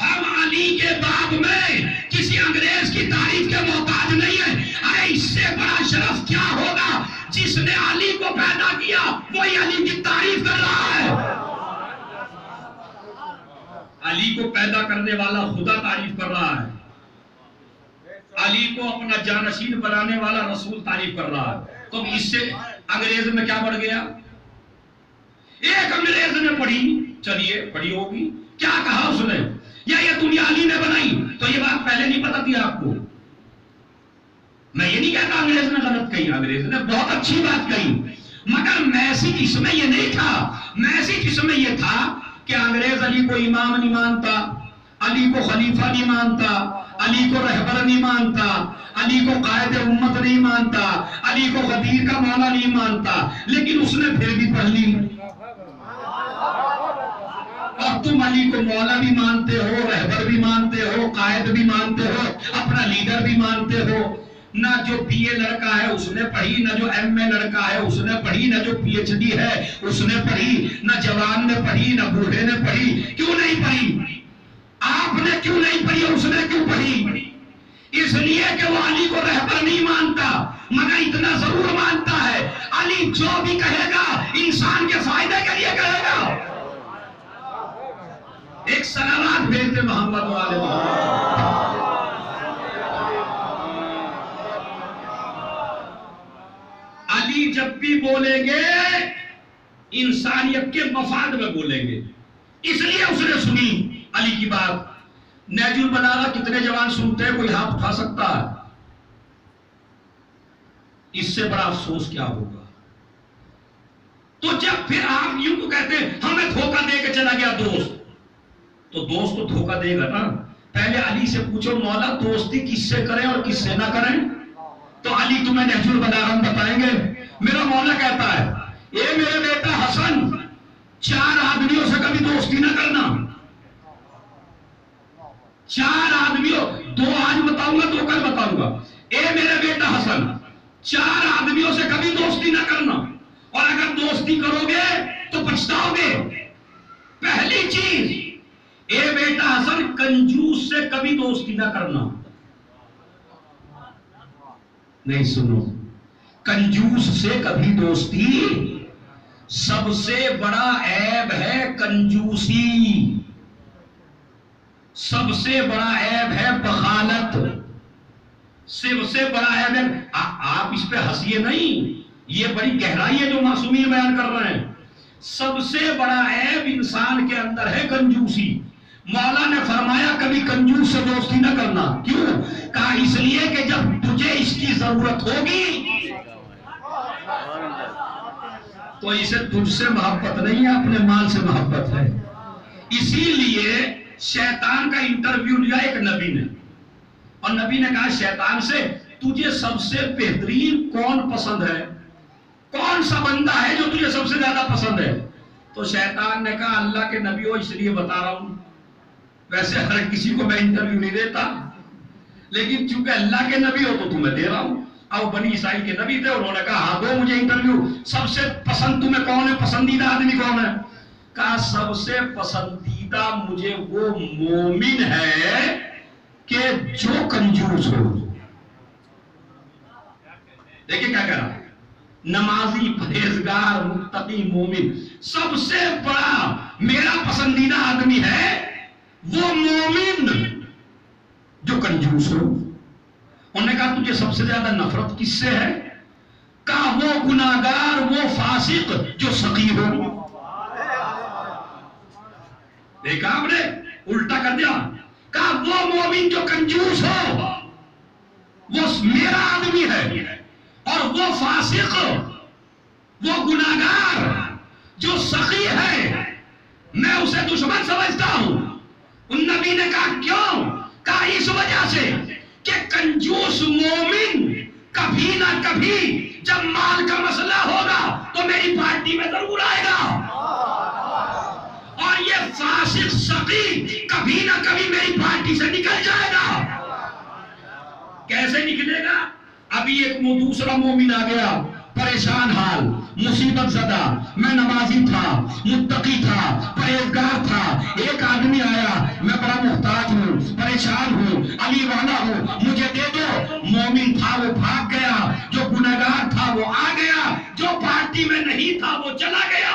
ہم علی کے باب میں کسی انگریز کی تعریف کے محتاج نہیں ہیں۔ ارے اس سے بڑا شرف کیا ہوگا؟ جس نے علی کو پیدا کیا وہی علی کی تعریف کر رہا ہے۔ علی کو پیدا کرنے والا خدا تعریف کر رہا ہے، علی کو اپنا جانشین بنانے والا رسول تعریف کر رہا ہے۔ تو اس سے انگریز میں کیا بڑھ گیا؟ ایک انگریز نے پڑھی، چلیے پڑھی ہوگی، کیا کہا اس نے؟ یا یہ دنیا علی نے بنائی؟ تو یہ بات پہلے نہیں پتا تھی آپ کو؟ میں یہ نہیں کہتا انگریز نے غلط کہی، انگریز نے بہت اچھی بات کہی، مگر میسج اس میں یہ نہیں تھا۔ میسج اس میں یہ تھا کہ انگریز علی کو امام نہیں مانتا، علی کو خلیفہ نہیں مانتا، علی کو رہبر نہیں مانتا، علی کو قائد امت نہیں مانتا، علی کو غدیر کا مولا نہیں مانتا، لیکن اس نے پھر بھی پڑھ لی۔ اور تم علی کو مولا بھی مانتے ہو، رہبر بھی مانتے ہو، قائد بھی مانتے ہو، اپنا لیڈر بھی مانتے ہو۔ نہ جو بی اے لڑکا ہے اس نے پڑھی، نہ جو ایم اے لڑکا ہے اس نے پڑھی، نہ جو پی ایچ ڈی ہے اس نے پڑھی، نہ جوان نے پڑھی، نہ بوڑھے نے پڑھی۔ کیوں نہیں پڑھی؟ آپ نے کیوں نہیں پڑھی اور اس نے کیوں پڑھی؟ اس لیے کہ وہ علی کو رہبر نہیں مانتا، مگر اتنا ضرور مانتا ہے علی جو بھی کہے گا انسان کے فائدے کے لیے کہے گا۔ ایک صلوات بھیجتے محمد والے محمد۔ علی جب بھی بولیں گے انسانیت کے مفاد میں بولیں گے، اس لیے اس نے سنی علی کی بات۔ نیج البلاغہ کتنے جوان سنتے ہیں؟ کوئی ہاتھ اٹھا سکتا ہے؟ اس سے بڑا افسوس کیا ہوگا؟ تو جب پھر آپ یوں تو کہتے ہیں ہمیں دھوکہ دے کے چلا گیا دوست، تو دوست تو دھوکہ دے گا نا۔ پہلے علی سے پوچھو مولا دوستی کس سے کریں اور کس سے نہ کریں؟ تو علی تمہیں نہج البلاغہ بتائیں گے۔ میرا مولا کہتا ہے اے میرے بیٹا حسن، 4 آدمیوں سے کبھی دوستی نہ کرنا۔ 4 آدمیوں، 2 آج بتاؤں گا 2 کل بتاؤں گا۔ اے میرے بیٹا حسن، 4 آدمیوں سے کبھی دوستی نہ کرنا، اور اگر دوستی کرو گے تو پچھتاؤ گے۔ پہلی چیز، اے بیٹا حسن کنجوس سے کبھی دوستی نہ کرنا۔ نہیں سنو، کنجوس سے کبھی دوستی، سب سے بڑا عیب ہے کنجوسی، سب سے بڑا عیب ہے بخالت، سب سے بڑا عیب ہے۔ آپ اس پہ ہنسیے نہیں، یہ بڑی گہرائی ہے جو معصومین بیان کر رہے ہیں۔ سب سے بڑا عیب انسان کے اندر ہے کنجوسی۔ مولا نے فرمایا کبھی کنجوس سے دوستی نہ کرنا۔ کیوں؟ کہا اس لیے کہ جب تجھے اس کی ضرورت ہوگی تو اسے تجھ سے محبت نہیں ہے، اپنے مال سے محبت ہے۔ اسی لیے شیطان کا انٹرویو لیا ایک نبی نے، اور نبی نے کہا شیطان سے تجھے سب سے بہترین کون پسند ہے؟ کون سا بندہ ہے جو تجھے سب سے زیادہ پسند ہے؟ تو شیطان نے کہا اللہ کے نبی ہو اس لیے بتا رہا ہوں، ویسے ہر کسی کو میں انٹرویو نہیں دیتا، لیکن چونکہ اللہ کے نبی ہو تو تمہیں دے رہا ہوں۔ اب بنی اسرائیل کے نبی تھے، انہوں نے کہا ہاں دو مجھے انٹرویو، سب سے پسند تمہیں کون ہے؟ پسندیدہ آدمی کون ہے؟ کہا سب سے پسندیدہ مجھے وہ مومن ہے کہ جو کنجوس ہو۔ دیکھیں کیا کہہ رہا ہے، نمازی، پرہیزگار، متقی، مومن۔ سب سے بڑا میرا پسندیدہ آدمی ہے وہ مومن جو کنجوس ہو۔ انہوں نے کہا تجھے سب سے زیادہ نفرت کس سے ہے؟ کہا وہ گناہگار، وہ فاسق جو سخی ہو۔ دیکھا آپ نے، الٹا کر دیا۔ کہا وہ مومن جو کنجوس ہو وہ میرا آدمی ہے، اور وہ فاسق، وہ گناہگار جو سخی ہے میں اسے دشمن سمجھتا ہوں۔ ان نبی نے کہا کیوں؟ کہا اس وجہ سے کہ کنجوس مومن کبھی نہ کبھی جب مال کا مسئلہ ہوگا تو میری پارٹی میں ضرور آئے گا، اور یہ فاسق سخی کبھی نہ کبھی میری پارٹی سے نکل جائے گا۔ کیسے نکلے گا؟ ابھی ایک دوسرا مومن آ گیا، پریشان حال، مصیبت زدہ، میں نمازی تھا، متقی تھا، پرہیزگار تھا، ایک آدمی آیا، میں بڑا محتاج ہوں، پریشان ہوں، علی والا ہوں، مجھے دے دو۔ مومن تھا وہ بھاگ گیا، جو گنہگار تھا وہ آ گیا، جو پارٹی میں نہیں تھا وہ چلا گیا۔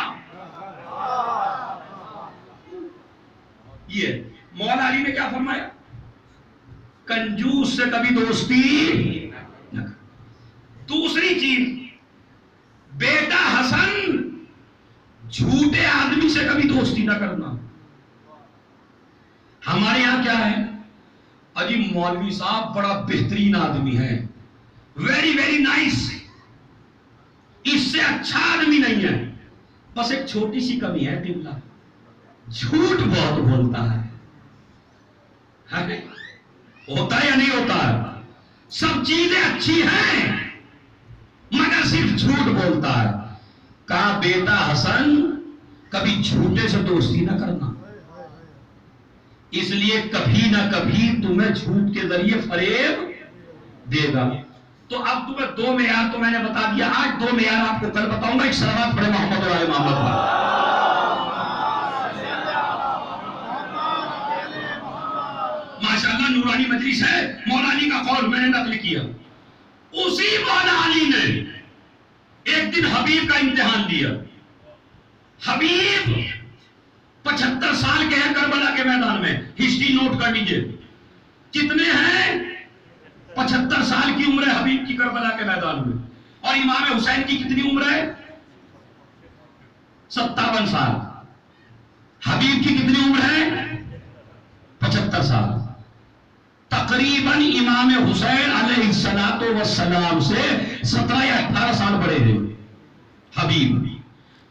یہ مولا علی نے کیا فرمایا؟ کنجوس سے کبھی دوستی نہ کر۔ دوسری چیز، بیٹا حسن جھوٹے آدمی سے کبھی دوستی نہ کرنا۔ ہمارے یہاں کیا ہے؟ اجی مولوی صاحب بڑا بہترین آدمی ہے، ویری ویری نائس، اس سے اچھا آدمی نہیں ہے، بس ایک چھوٹی سی کمی ہے، قبلہ جھوٹ بہت بولتا ہے۔ ہوتا ہے یا نہیں ہوتا ہے؟ سب چیزیں اچھی ہیں مگر صرف جھوٹ بولتا ہے۔ کہا بیٹا حسن کبھی جھوٹے سے دوستی نہ کرنا، اس لیے کبھی نہ کبھی تمہیں جھوٹ کے ذریعے فریب دے گا۔ تو اب تمہیں دو معیار تو میں نے بتا دیا، آج دو معیار آپ کو کل بتاؤں گا۔ ایک صلوات پڑھے محمد اور آل محمد پر۔ ماشاءاللہ نورانی مجلس ہے، مولا علی کا قول میں نے نقل کیا۔ اسی مولا علی نے ایک دن حبیب کا امتحان دیا۔ حبیب 75 سال کے ہیں کربلا کے میدان میں، ہسٹری نوٹ کر لیجئے کتنے ہیں؟ 75 سال کی عمر ہے حبیب کی کربلا کے میدان میں، اور امام حسین کی کتنی عمر ہے؟ 57 سال۔ حبیب کی کتنی عمر ہے؟ 75 سال۔ تقریباً امام حسین علیہ السلام سے 17 یا 18 سال بڑے ہیں حبیب،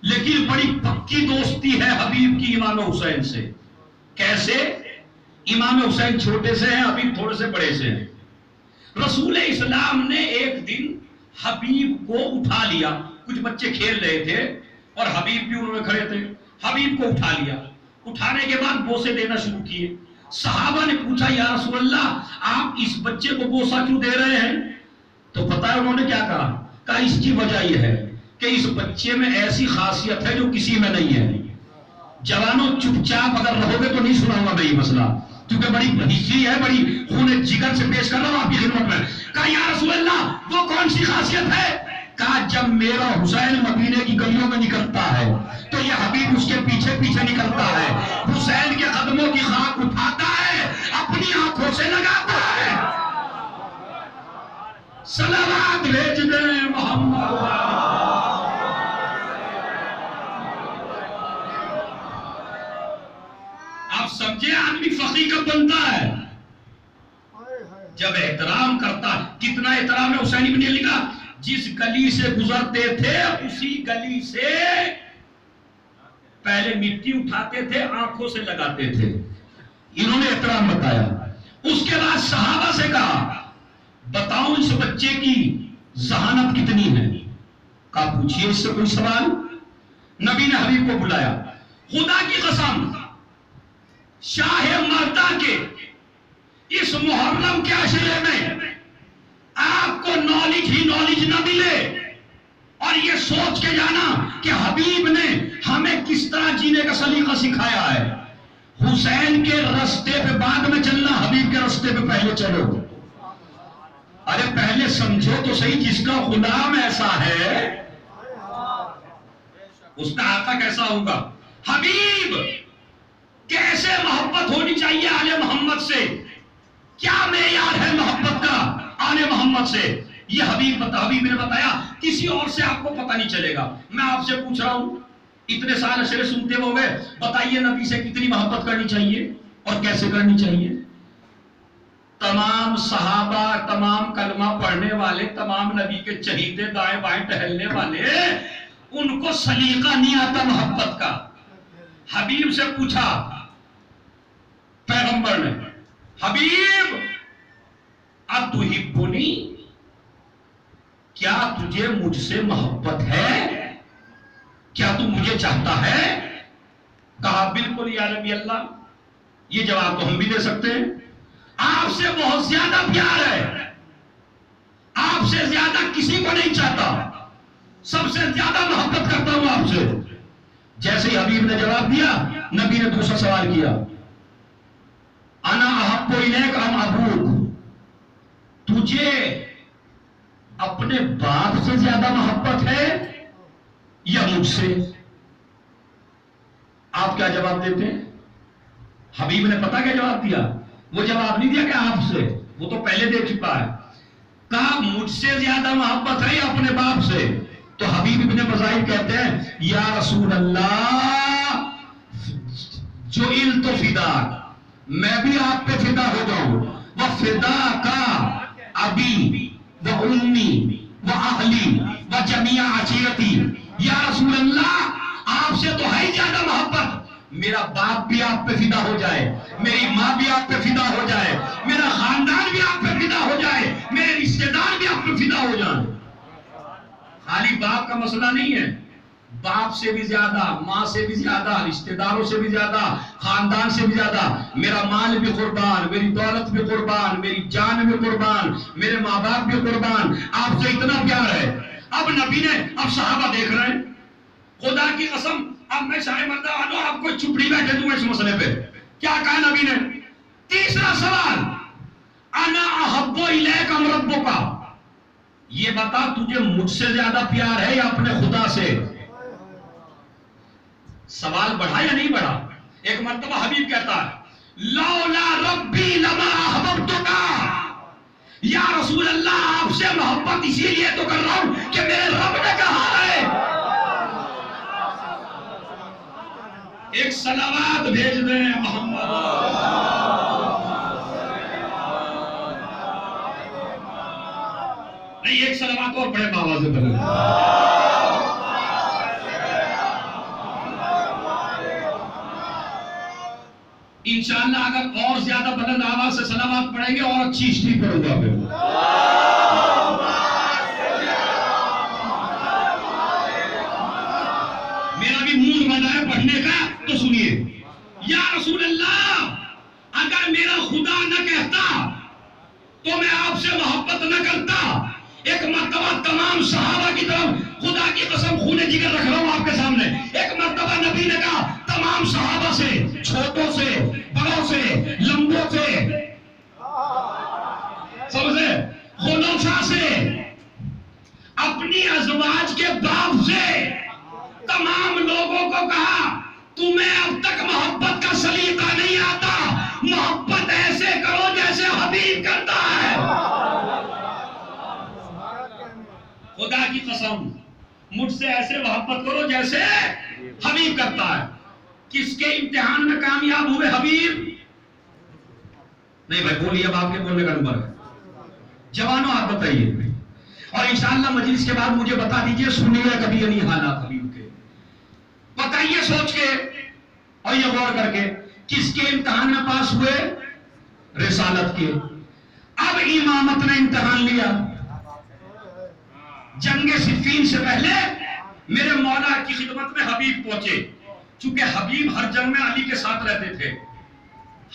لیکن بڑی پکی دوستی ہے حبیب کی امام حسین سے۔ کیسے؟ امام حسین چھوٹے سے ہیں، حبیب تھوڑے سے بڑے سے ہیں۔ رسول اسلام نے ایک دن حبیب کو اٹھا لیا، کچھ بچے کھیل رہے تھے اور حبیب بھی انہوں نے کھڑے تھے، حبیب کو اٹھا لیا، اٹھانے کے بعد بوسے دینا شروع کیے۔ صحابہ نے پوچھا یا رسول اللہ آپ اس بچے کو بوسا کیوں دے رہے ہیں؟ تو پتہ ہے انہوں نے کیا کہا؟ کہا اس کی وجہ یہ ہے کہ اس بچے میں ایسی خاصیت ہے جو کسی میں نہیں ہے۔ جوانوں چپ چاپ اگر رہو گے تو نہیں سناؤں گا میں یہ مسئلہ، کیونکہ بڑی ہسٹری ہے، بڑی خون جگر سے پیش کر رہا ہوں آپ کی خدمت میں۔ کہا یا رسول اللہ وہ کون سی خاصیت ہے؟ کہا جب میرا حسین مدینے کی گلیوں میں نکلتا ہے تو یہ حبیب اس کے پیچھے پیچھے نکلتا ہے، حسین کے قدموں کی خاک اٹھاتا ہے، اپنی آنکھوں سے لگاتا ہے۔ صلوات بھیج دیں محمد۔ آپ سمجھے آدمی فقی کب بنتا ہے؟ جب احترام کرتا۔ کتنا احترام ہے حسین ابن علی کا؟ جس گلی سے گزرتے تھے اسی گلی سے پہلے مٹی اٹھاتے تھے، آنکھوں سے لگاتے تھے۔ انہوں نے احترام بتایا۔ اس کے بعد صحابہ سے کہا بتاؤ اس بچے کی ذہانت کتنی ہے؟ کہا پوچھئے اس سے کوئی سوال۔ نبی نے حبیب کو بلایا۔ خدا کی قسم شاہ مردہ کے اس محرم کے عشرے میں آپ کو نالج ہی نالج نہ ملے اور یہ سوچ کے جانا کہ حبیب نے ہمیں کس طرح جینے کا سلیقہ سکھایا ہے۔ حسین کے رستے پہ بعد میں چلنا، حبیب کے رستے پہ پہلے چلو۔ ارے پہلے سمجھو تو صحیح، جس کا غلام ایسا ہے اس کا آقا کیسا ہوگا؟ حبیب کیسے محبت ہونی چاہیے آل محمد سے، کیا معیار ہے محبت کا آل محمد سے، یہ حبیب نے بتایا۔ کسی اور سے آپ کو پتہ نہیں چلے گا۔ میں آپ سے پوچھ رہا ہوں، اتنے سال اشرے سنتے ہو گئے، بتائیے نبی سے کتنی محبت کرنی چاہیے اور کیسے کرنی چاہیے؟ تمام صحابہ، تمام کلمہ پڑھنے والے، تمام نبی کے چہیتے، دائیں بائیں ٹہلنے والے، ان کو سلیقہ نہیں آتا محبت کا۔ حبیب سے پوچھا پیغمبر نے، حبیب اتحبنی، کیا تجھے مجھ سے محبت ہے؟ کیا تو مجھے چاہتا ہے؟ کہا بالکل یا نبی اللہ۔ یہ جواب تو ہم بھی دے سکتے ہیں، آپ سے بہت زیادہ پیار ہے، آپ سے زیادہ کسی کو نہیں چاہتا، سب سے زیادہ محبت کرتا ہوں آپ سے۔ جیسے ہی حبیب نے جواب دیا، نبی نے دوسرا سوال کیا، انا احب الیک ام ابوک، تجھے اپنے باپ سے زیادہ محبت ہے یا مجھ سے؟ آپ کیا جواب دیتے ہیں؟ حبیب نے پتا کیا جواب دیا؟ وہ جواب نہیں دیا کہ آپ سے، وہ تو پہلے دے چکا ہے، کہا مجھ سے زیادہ محبت ہے یا اپنے باپ سے؟ تو حبیب ابن مظاہر کہتے ہیں، یا رسول اللہ جعلت فداک، میں بھی آپ پہ فدا ہو جاؤں، وفداک ابی و امی و اہلی و جمیع عشیرتی، یا رسول اللہ آپ سے تو ہے ہی زیادہ محبت، میرا باپ بھی آپ پہ فدا ہو جائے، میری ماں بھی آپ پہ فدا ہو جائے، میرا خاندان بھی آپ پہ فدا ہو جائے، میرے رشتہ دار بھی آپ پہ فدا ہو جائیں۔ خالی باپ کا مسئلہ نہیں ہے، باپ سے بھی زیادہ، ماں سے بھی زیادہ، رشتہ داروں سے بھی زیادہ، خاندان سے بھی زیادہ، میرا مال بھی قربان، میری دولت بھی قربان، میری جان بھی قربان، میرے ماں باپ بھی قربان، آپ سے اتنا پیار ہے۔ اب نبی نے، اب صحابہ دیکھ رہے ہیں، خدا کی قسم اب میں شاہ مردہ والوں آپ کو چپڑی بیٹھے دوں اس مسئلے پہ۔ کیا کہا نبی نے؟ تیسرا سوال، انا احب الیک ام ربک، یہ بتا تجھے مجھ سے زیادہ پیار ہے یا اپنے خدا سے؟ سوال بڑھا یا نہیں بڑھا؟ ایک مرتبہ حبیب کہتا ہے، لولا ربی لما احببتک، یا رسول اللہ آپ سے محبت اسی لیے تو کر رہا ہوں کہ میرے رب نے کہا ہے۔ ایک صلوات بھیج دیں محمد، نہیں ایک صلوات اور بڑے آواز سے پڑھیں۔ انشاءاللہ اگر اور زیادہ بلند آواز سے صلوات پڑھیں گے اور اچھی ہسٹری پڑھوں گا پھر۔ میرا بھی موڈ بنا ہے پڑھنے کا تو سنیے، یا رسول اللہ اگر میرا خدا نہ کہتا تو میں آپ سے محبت نہ کرتا۔ ایک مرتبہ تمام صحابہ کی طرف، خدا کی قسم خون جگر رکھ رہا ہوں آپ کے سامنے، ایک مرتبہ نبی نے کہا تمام صحابہ سے، چھوٹوں سے، بڑوں سے، لمبوں سے، سب سے، خلفاء سے، اپنی ازواج کے باپ سے، تمام لوگوں کو کہا تمہیں اب تک محبت کا سلیقہ نہیں آتا، محبت ایسے کرو جیسے حبیب کرتا ہے۔ خدا کی قسم مجھ سے ایسے محبت کرو جیسے حبیب کرتا ہے۔ کس کے امتحان میں کامیاب ہوئے حبیب؟ نہیں بھائی بولیے، اب آپ کے بولنے کا نمبر ہے، جوانوں آپ بتائیے، اور انشاءاللہ مجلس کے بعد مجھے بتا دیجئے سنیے کبھی یعنی حالات حبیب کے، بتائیے سوچ کے اور یہ غور کر کے، کس کے امتحان میں پاس ہوئے؟ رسالت کے۔ اب امامت نے امتحان لیا، جنگ صفین سے پہلے میرے مولا کی خدمت میں حبیب پہنچے، چونکہ حبیب ہر جنگ میں علی کے ساتھ رہتے تھے۔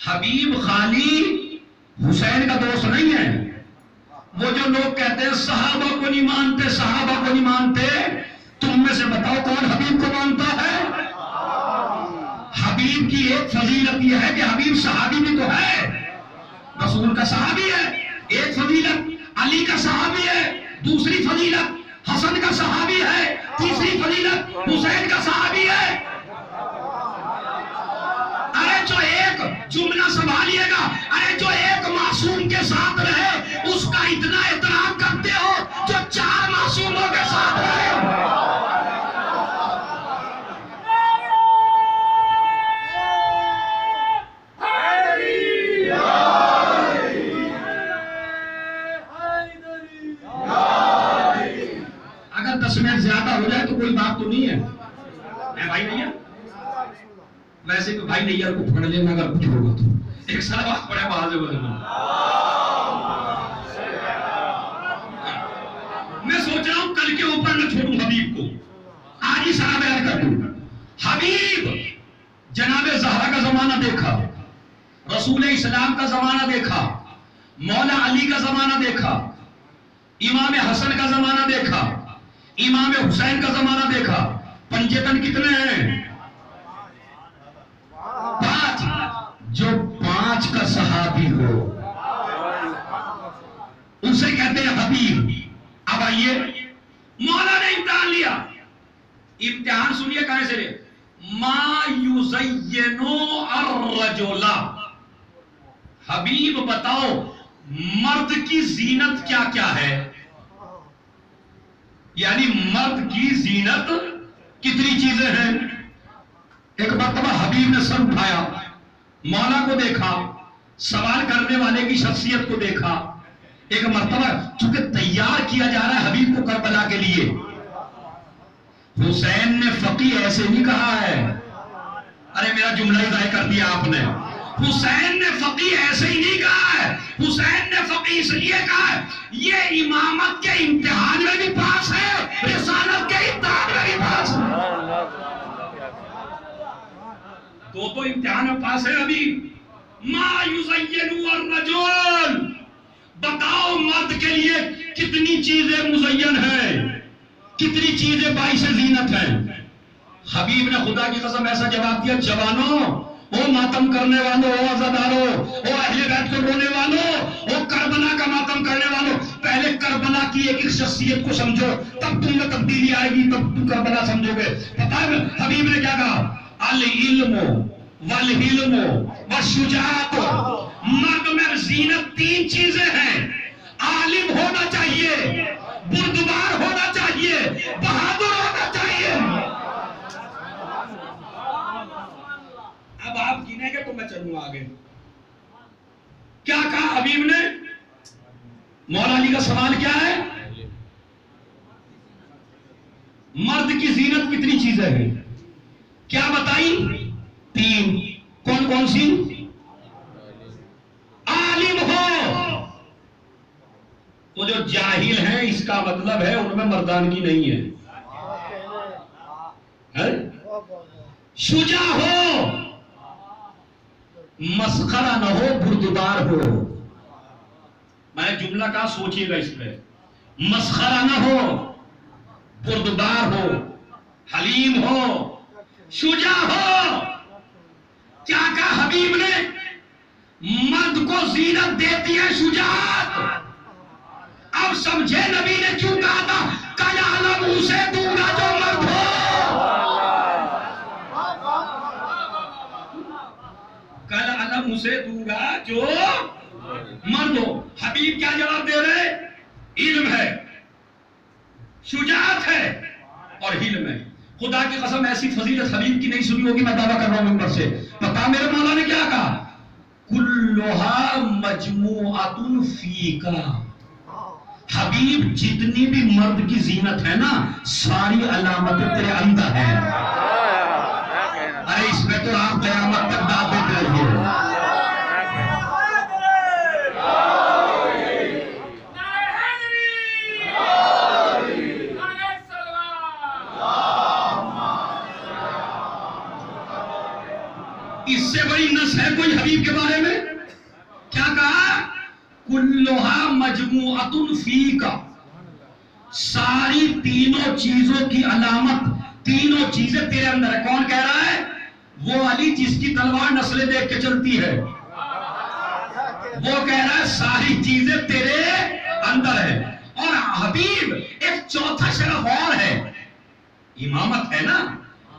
حبیب خالی حسین کا دوست نہیں ہے، وہ جو لوگ کہتے ہیں صحابہ کو نہیں مانتے، صحابہ کو نہیں مانتے، تم میں سے بتاؤ کون حبیب کو مانتا ہے؟ حبیب کی ایک فضیلت یہ ہے کہ حبیب صحابی بھی تو ہے، رسول کا صحابی ہے، ایک فضیلت علی کا صحابی ہے، دوسری فضیلت حسن کا صحابی ہے، تیسری فضیلت حسین کا صحابی ہے۔ ارے جو ایک جملہ سنبھالیے گا، ارے جو ایک معصوم کے ساتھ رہے اس کا اتنا احترام کرتے ہو جو چار معصوموں کے ساتھ رہے۔ ایسے کہ بھائی نیر کو پکڑ لینا اگر کچھ ہوگا تو ایک صلوات پڑھے وہاں سے بدل. میں سوچ رہا ہوں کل کے اوپر نہ چھوڑوں حبیب کو, آج ہی سارا بیان کر دوں. حبیب جناب زہرا کا زمانہ دیکھا, رسول اسلام کا زمانہ دیکھا, مولا علی کا زمانہ دیکھا, امام حسن کا زمانہ دیکھا, امام حسین کا زمانہ دیکھا. پنجے تن کتنے ہیں؟ 5. جو 5 کا صحابی ہو اسے کہتے ہیں حبیب. اب آئیے, مولا نے امتحان لیا. امتحان سنیے کہاں سے لے, ما یزینو الرجل. حبیب بتاؤ مرد کی زینت کیا کیا ہے, یعنی مرد کی زینت کتنی چیزیں ہیں. ایک مرتبہ حبیب نے سر اٹھایا, مولا کو دیکھا, سوال کرنے والے کی شخصیت کو دیکھا. ایک مرتبہ چونکہ تیار کیا جا رہا ہے حبیب کو کربلا کے لیے, حسین نے فقی ایسے نہیں کہا ہے, ارے میرا جملہ ہی ضائع کر دیا آپ نے. حسین نے فقی ایسے ہی نہیں کہا ہے, حسین نے فقی اس لیے کہا ہے یہ امامت کے امتحان میں بھی پاس ہے, رسالت کے امتحان میں بھی پاس ہے. تو امتحان میں پاس ہے. ابھی ما یزین الرجل, بتاؤ مرد کے لیے کتنی چیزیں مزین ہیں, کتنی چیزیں باعث زینت ہیں. حبیب نے خدا کی قسم ایسا جواب دیا, جوانوں, او ماتم کرنے والوں, او عزاداروں, او اہل بیت کو رونے والوں, او کربلا کا ماتم کرنے والوں, پہلے کربلا کی ایک شخصیت کو سمجھو, تب تم میں تبدیلی آئے گی, تب تم کربلا سمجھو گے. پتہ ہے حبیب نے کیا کہا, العلم والحلم والشجاعت. مرد میں زینت 3 چیزیں ہیں, عالم ہونا چاہیے, بردبار ہونا چاہیے, بہادر ہونا چاہیے. اب آپ گنے گے تو میں چلوں آگے. کیا کہا حبیب نے؟ مولا علی کا سوال کیا ہے, مرد کی زینت کتنی چیزیں ہیں, کیا بتائی؟ 3. کون کون سی؟ عالم ہو. تو جو جاہل ہیں اس کا مطلب ہے ان میں مردانگی نہیں ہے. شجاع ہو, مسخرہ نہ ہو, بردبار ہو. میں نے جملہ کہا, سوچئے گا اس پہ. مسخرہ نہ ہو, بردبار ہو, حلیم ہو, شجاع ہو. کیا کہا حبیب نے؟ مرد کو زینت دیتی ہے شجاعت. اب سمجھے نبی نے کیوں کہا تھا کل علم اسے دوں گا جو مرد ہو. کل علم اسے دوں گا جو مرد ہو. حبیب کیا جواب دے رہے؟ علم ہے, شجاعت ہے اور حلم ہے. خدا کی قسم ایسی فضیلت حبیب کی نہیں سنی ہوگی, میں دعویٰ کر رہا ہوں ممبر سے. پتا میرے مولا نے کیا کہا؟ کلھا مجموعۃ فیکا. حبیب جتنی بھی مرد کی زینت ہے نا, ساری علامتیں تیرے اندر ہیں. ارے اس میں تو آپ قیامت تک داد دیتے رہیے. اس سے بڑی نس ہے کوئی حبیب کے بارے میں؟ کیا کہا؟ کلھا مجموعۃ فیکا. ساری تینوں چیزوں کی علامت, تینوں چیزیں تیرے اندر ہے. کون کہہ رہا ہے؟ وہ علی جس کی تلوار نسلیں دیکھ کے چلتی ہے, وہ کہہ رہا ہے ساری چیزیں تیرے اندر ہے. اور حبیب ایک چوتھا شرف اور ہے, امامت ہے نا,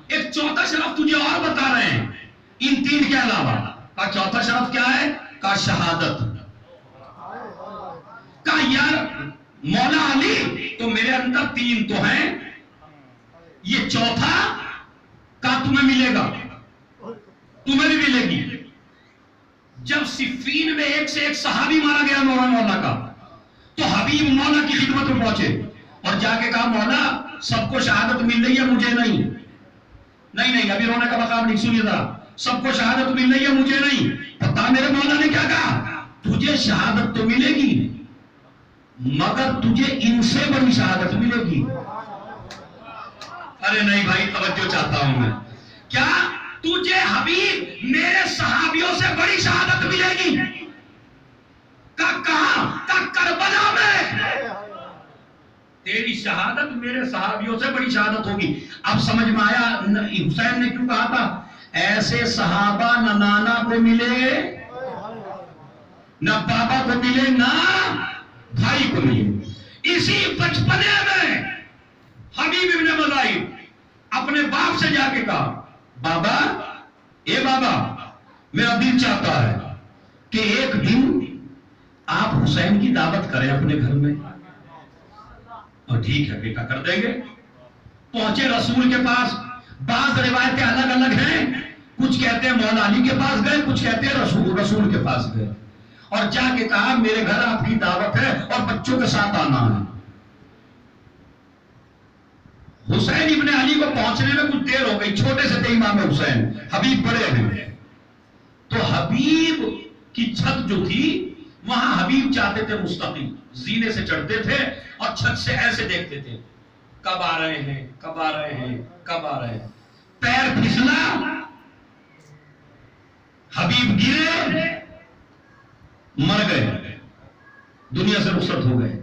ایک چوتھا شرف تجھے اور بتا رہے ہیں ان 3 کے علاوہ. کا چوتھا شرف کیا ہے؟ کا شہادت. کا یار مولا علی تو میرے اندر 3 تو ہیں, یہ چوتھا کا تمہیں ملے گا, تمہیں بھی ملے گی. جب صفین میں ایک سے ایک صحابی مارا گیا مولا کا, تو حبیب مولا کی خدمت میں پہنچے اور جا کے کہا مولا سب کو شہادت مل رہی ہے, مجھے نہیں. نہیں ابھی رونے کا مقام نہیں, سنیے ذرا. سب کو شہادت مل رہی ہے، مجھے نہیں پتا۔ میرے مولا نے کیا کہا؟ تجھے شہادت تو ملے گی مگر تجھے ان سے بڑی شہادت ملے گی۔ ارے نہیں بھائی، توجہ چاہتا ہوں میں۔ کیا تجھے حبیب میرے صحابیوں سے بڑی شہادت ملے گی؟ کہاں؟ کربلا میں تیری شہادت میرے صحابیوں سے بڑی شہادت ہوگی۔ اب سمجھ میں آیا حسین نے کیوں کہا تھا ایسے صحابہ نہ نانا کو ملے نہ بابا کو ملے نہ بھائی کو ملے۔ اسی بچپنے میں حبیب ابن مظاہر اپنے باپ سے جا کے کہا بابا، اے بابا، میرا دل چاہتا ہے کہ ایک دن آپ حسین کی دعوت کریں اپنے گھر میں۔ اور ٹھیک ہے بیٹا، کر دیں گے۔ پہنچے رسول کے پاس۔ بعض روایتیں الگ الگ ہیں، کچھ کہتے ہیں مولا علی کے پاس گئے، کچھ کہتے ہیں رسول کے پاس گئے، اور جا کے کہا میرے گھر آپ کی دعوت ہے اور بچوں کے ساتھ آنا ہے۔ حسین ابن علی کو پہنچنے میں کچھ دیر ہو گئی، چھوٹے سے تھے امام حسین، حبیب بڑے ہیں۔ تو حبیب کی چھت جو تھی وہاں حبیب چاہتے تھے مستقیم زینے سے چڑھتے تھے اور چھت سے ایسے دیکھتے تھے کب آ رہے ہیں، کب آ رہے ہیں، کب آ رہے ہیں۔ پیر پھسلا، حبیب گرے، مر گئے، دنیا سے رخصت ہو گئے۔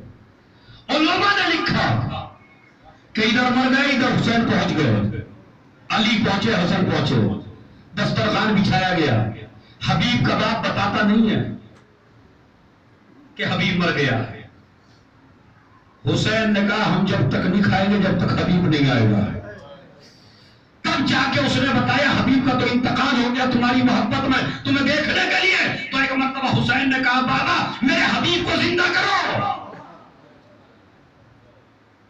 علماء نے لکھا کہ ادھر مر گئے، ادھر حسین پہنچ گئے، علی پہنچے، حسن پہنچے، دسترخوان بچھایا گیا۔ حبیب کا باپ بتاتا نہیں ہے کہ حبیب مر گیا ہے۔ حسین نے کہا ہم جب تک نہیں کھائیں گے جب تک حبیب نہیں آئے گا۔ تب جا کے اس نے بتایا حبیب کا تو انتقال ہو گیا تمہاری محبت میں، تمہیں دیکھنے کے لیے۔ تو ایک مرتبہ حسین نے کہا بابا میرے حبیب کو زندہ کرو،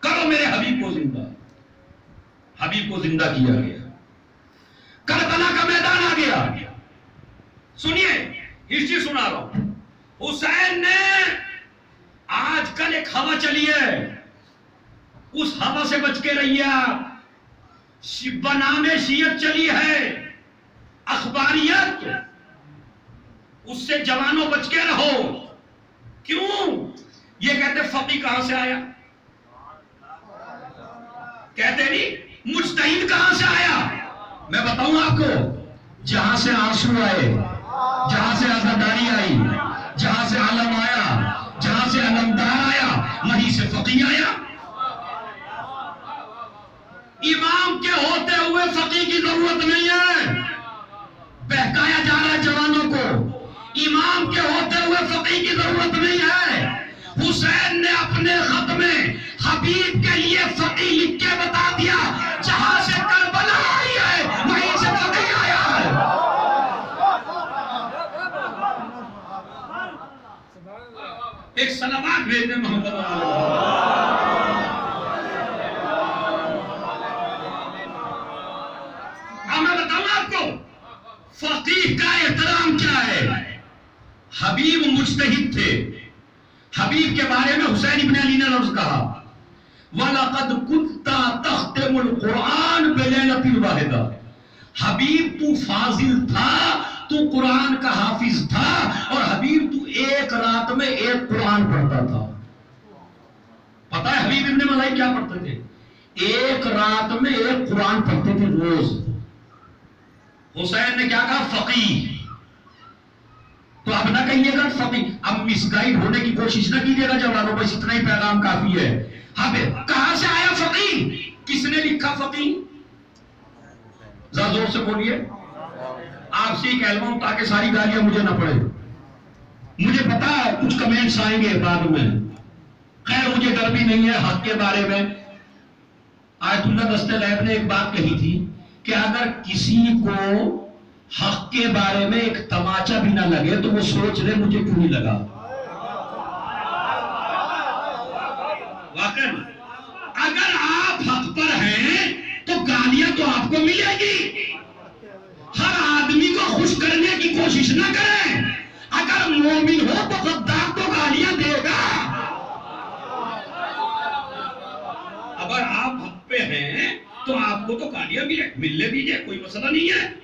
کرو میرے حبیب کو زندہ۔ حبیب کو زندہ کیا گیا، کربلا کا میدان آ گیا۔ سنیے ہسٹری سنا رہا ہوں۔ حسین نے آج کل ایک ہوا چلی ہے، اس ہوا سے بچ کے رہیے آپ۔ بنام شیعت چلی ہے، اخباریت، اس سے جوانوں بچ کے رہو۔ کیوں؟ یہ کہتے فقی کہاں سے آیا، کہتے نہیں مجتہد کہاں سے آیا۔ میں بتاؤں آپ کو، جہاں سے آنسو آئے، جہاں سے عزاداری آئی، جہاں سے علم آیا، جہاں سے علمدار آیا، وہیں سے فقیہ آیا۔ امام کے ہوتے ہوئے فقیہ کی ضرورت نہیں ہے، بہکایا جا رہا ہے جوانوں کو۔ امام کے ہوتے ہوئے فقیہ کی ضرورت نہیں ہے۔ حسین نے اپنے خط میں حبیب کے لیے فقیہ لکھ کے بتا دیا جہاں سے کربلا آئی ہے وہیں سے فقیہ آیا ہے۔ ایک صلوات بھیج دیں محمد اب میں بتاؤں آپ کو فقیہ کا احترام کیا ہے۔ حبیب مجتہد تھے۔ حبیب کے بارے میں حسین ابن علی نے لفظ کہا وَلَقَدْ كُنْتَ تَخْتِمُ الْقُرْآنَ بِلَيْلَةٍ وَاحِدَةٍ۔ حبیب تو فاضل تھا، تو قرآن کا حافظ تھا، اور حبیب تو ایک رات میں ایک قرآن پڑھتا تھا۔ پتہ ہے حبیب ابن مظاہر کیا پڑھتے تھے؟ ایک رات میں ایک قرآن پڑھتے تھے روز۔ حسین نے کیا کہا؟ فقیہ۔ تو اب نہ کہیے گا فقیہ، اب مس گائیڈ ہونے کی کوشش نہ کیجیے گا جوانوں، بس اتنا ہی پیغام کافی ہے۔ کہاں سے آیا فقیہ؟ کس نے لکھا فقیہ؟ ذرا زور سے بولیے۔ آپ سے ہی کہہ رہا ہوں تاکہ ساری گالیاں مجھے نہ پڑے۔ مجھے پتا ہے کچھ کمنٹس آئیں گے بعد میں، خیر مجھے ڈر بھی نہیں ہے حق کے بارے میں۔ آیت اللہ دست غیب نے ایک بات کہی تھی کہ اگر کسی کو حق کے بارے میں ایک تماچا بھی نہ لگے تو وہ سوچ لے مجھے کیوں نہیں لگا۔ واقعی اگر آپ حق پر ہیں تو گالیاں تو آپ کو ملے گی۔ ہر آدمی کو خوش کرنے کی کوشش نہ کریں۔ اگر مومن ہو تو غدار تو گالیاں دے گا۔ اگر آپ حق پہ ہیں تو آپ کو تو گالیاں ملنے دیجیے، کوئی مسئلہ نہیں ہے۔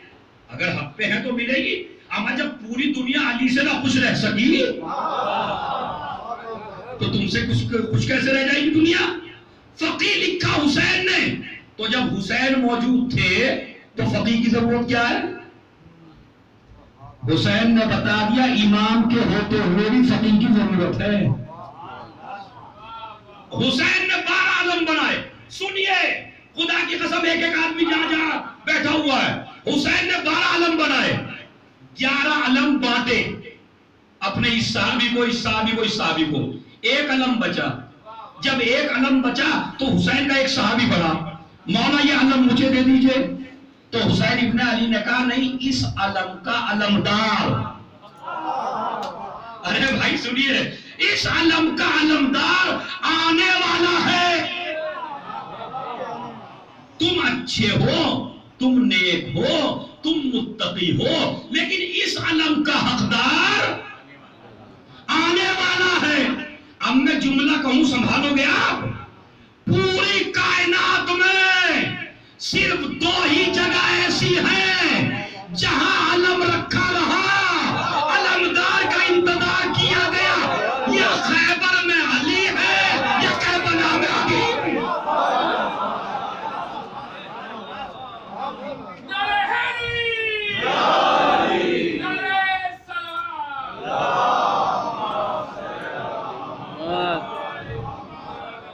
اگر حق پہ ہے تو ملے گی. اما جب پوری دنیا علی سے نہ خوش رہ سکی تو تم سے خوش کیسے رہ جائے گی دنیا؟ فقی لکھا حسین نے. تو جب حسین موجود تھے تو فقی کی ضرورت کیا ہے؟ حسین نے بتا دیا امام کے ہوتے ہوئے بھی فقی کی ضرورت ہے. حسین نے 12 علم بنائے. سنیے خدا کی قسم ایک ایک آدمی جہاں بیٹھا ہوا ہے. حسین نے 12 علم بنائے. 11 علم بانٹے اپنے اس صحابی کو اس صحابی کو اس صحابی کو. ایک علم بچا. جب ایک علم بچا تو حسین کا ایک صحابی بڑھا. مولا یہ علم مجھے دے دیجئے. تو حسین ابن علی نے کہا نہیں اس علم کا علمدار. ارے بھائی سنیے اس علم کا علمدار آنے والا ہے. تم اچھے ہو تم نیک ہو تم متقی ہو لیکن اس علم کا حقدار آنے والا ہے. اب میں جملہ کہوں سنبھالو گے آپ؟ پوری کائنات میں صرف 2 ہی جگہ ایسی ہیں جہاں علم رکھا رہا علمدار کا انتظار کیا گیا. یا خیبر میں علی ہے یا کربلا میں علی.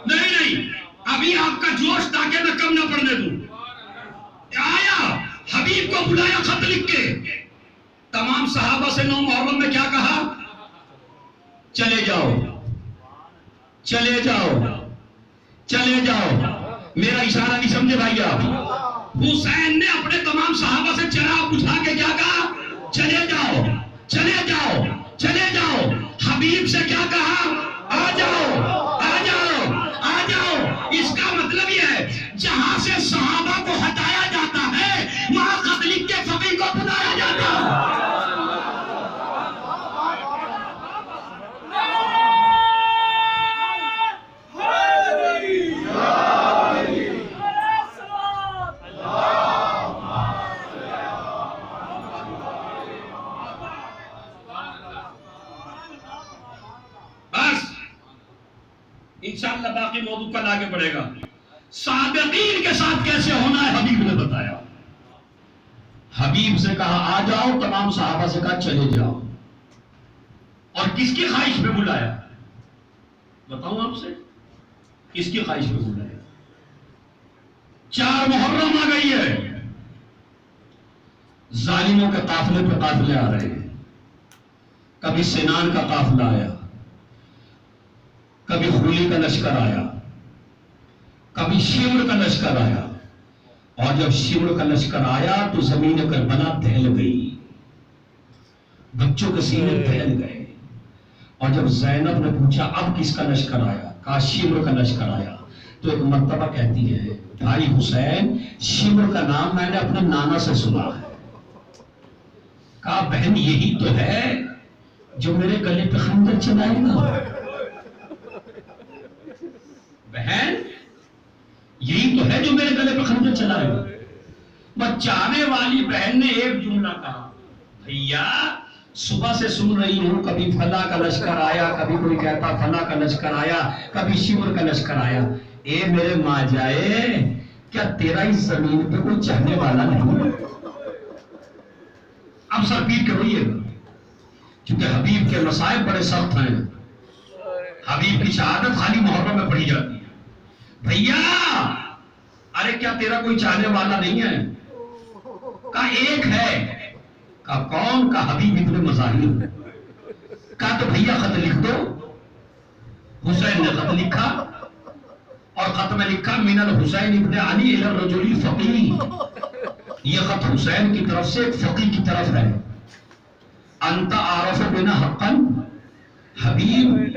نہیں ابھی آپ کا جوش تاکہ میں کم نہ پڑنے دوں. آیا حبیب کو بلایا خط لکھ کے. تمام صحابہ سے 9 محرم میں کیا کہا؟ چلے جاؤ چلے جاؤ چلے جاؤ. میرا اشارہ نہیں سمجھے بھائی آپ؟ حسین نے اپنے تمام صحابہ سے چراغ بجھا کے کیا کہا؟ چلے جاؤ چلے جاؤ چلے جاؤ. حبیب سے کیا کہا؟ آ جاؤ آ جاؤ آ جاؤ. اس کا مطلب یہ ہے جہاں سے صحابہ کو ہٹایا جاتا ہے وہاں خط لکھ کے فقی کو بلایا جاتا ہے. انشاءاللہ باقی موضوع کل آگے بڑھے گا. سابقین کے ساتھ کیسے ہونا ہے حبیب نے بتایا. حبیب سے کہا آ جاؤ. تمام صحابہ سے کہا چلے جاؤ. اور کس کی خواہش پہ بلایا؟ بتاؤں آپ سے کس کی خواہش پہ بلایا؟ 4 محرم آ گئی ہے. ظالموں کے قافلے پہ قافلے آ رہے ہیں. کبھی سنان کا قافلہ آیا کبھی خولی کا لشکر آیا کبھی شمر کا لشکر آیا. اور جب شمر کا لشکر آیا تو زمین کربلا دہل گئی. بچوں کے سینے دہل گئے. اور جب زینب نے پوچھا اب کس کا لشکر آیا؟ کہا شمر کا لشکر آیا. تو ایک مرتبہ کہتی ہے بھائی حسین شمر کا نام میں نے اپنے نانا سے سنا ہے. کہا بہن یہی تو ہے جو میرے گلے پہ خنجر چلائے گا. بہن یہی تو ہے جو میرے گلے پہ خنجر چلائے گا. بچانے والی بہن نے ایک جملہ کہا بھیا صبح سے سن رہی ہوں کبھی فلاں کا لشکر آیا کبھی کوئی کہتا فلاں کا لشکر آیا کبھی شمر کا لشکر آیا. اے میرے ماں جائے کیا تیرا اس زمین پہ کوئی چڑھنے والا نہیں؟ اب سر پیر کے روئیے گا کیونکہ حبیب کے مصائب بڑے سخت ہیں. حبیب کی شہادت خالی محرم میں پڑھی جاتی ہے. بھیا ارے کیا تیرا کوئی چاہنے والا نہیں ہے؟ کہا ایک ہے. کہا کون؟ کا حبیب ابن مظاہر. کہا تو بھیا خط لکھ دو. حسین نے خط لکھا اور خط میں لکھا من الحسین ابن علی الی الرجل الفقیہ. یہ خط حسین کی طرف سے ایک فقی کی طرف ہے. انت عارف بنا حقا. حبیب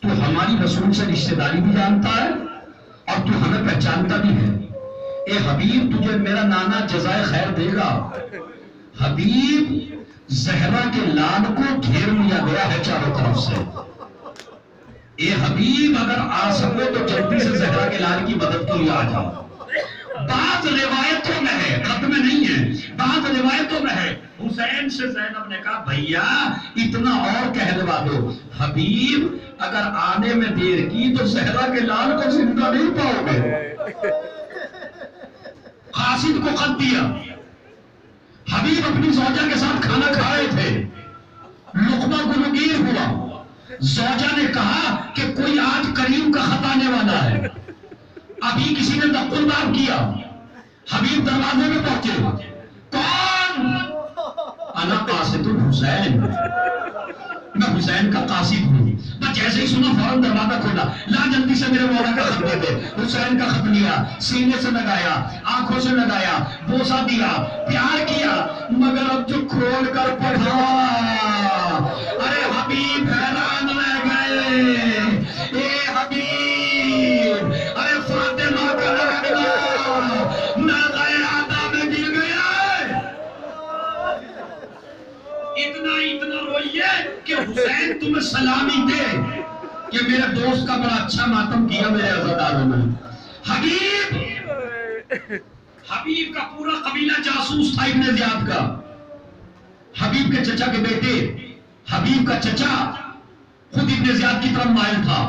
تو ہماری رسول سے رشتہ داری بھی جانتا ہے اور تو ہمیں پہچانتا بھی ہے. اے حبیب تجھے میرا نانا جزائے خیر دے گا. حبیب زہرا کے لال کو گھیر لیا گیا ہے چاروں طرف سے. اے حبیب اگر آ سکو تو جلدی سے زہرا کے لال کی مدد کے لیے آ جاؤ. بعض روایتوں میں ہے، خط میں نہیں ہے، بعض روایتوں میں ہے حسین سے زینب نے کہا بھیا اتنا اور کہہ دوا دو، حبیب اگر آنے میں دیر کی تو زہرا کے لال کو زندہ نہیں پاؤ گے۔ قاصد کو خط دیا، حبیب اپنی زوجہ کے ساتھ کھانا کھا رہے تھے، لقمہ گلوگیر ہوا، زوجہ نے کہا کہ کوئی آج کریم کا خط آنے والا ہے، ابھی کسی نے دقل باب کیا، حبیب دروازے میں پہنچے، کون؟ انا قاصد الحسین، میں حسین کا قاصد ہوں۔ بس جیسے ہی سنا فوراً دروازہ کھولا، لا جلدی سے میرے مولا کا خط دے دے۔ حسین کا خط لیا، سینے سے لگایا، آنکھوں سے لگایا، بوسہ دیا، پیار کیا، مگر اب جو کھول کر پڑھا، ارے حبیب حیران رہ گئے، اے حبیب، ارے فاطمہ کا لڑکا نازائے آدھا میں گر گیا ہے۔ اتنا روئیے کہ حسین تمہیں سلامی دے کہ میرے دوست کا بڑا اچھا ماتم کیا میرے عزاداروں نے۔ حبیب کا پورا قبیلہ جاسوس تھا ابن زیاد کا، حبیب کے چچا کے بیٹے، حبیب کا چچا خود ابن زیاد کی طرف مائل تھا۔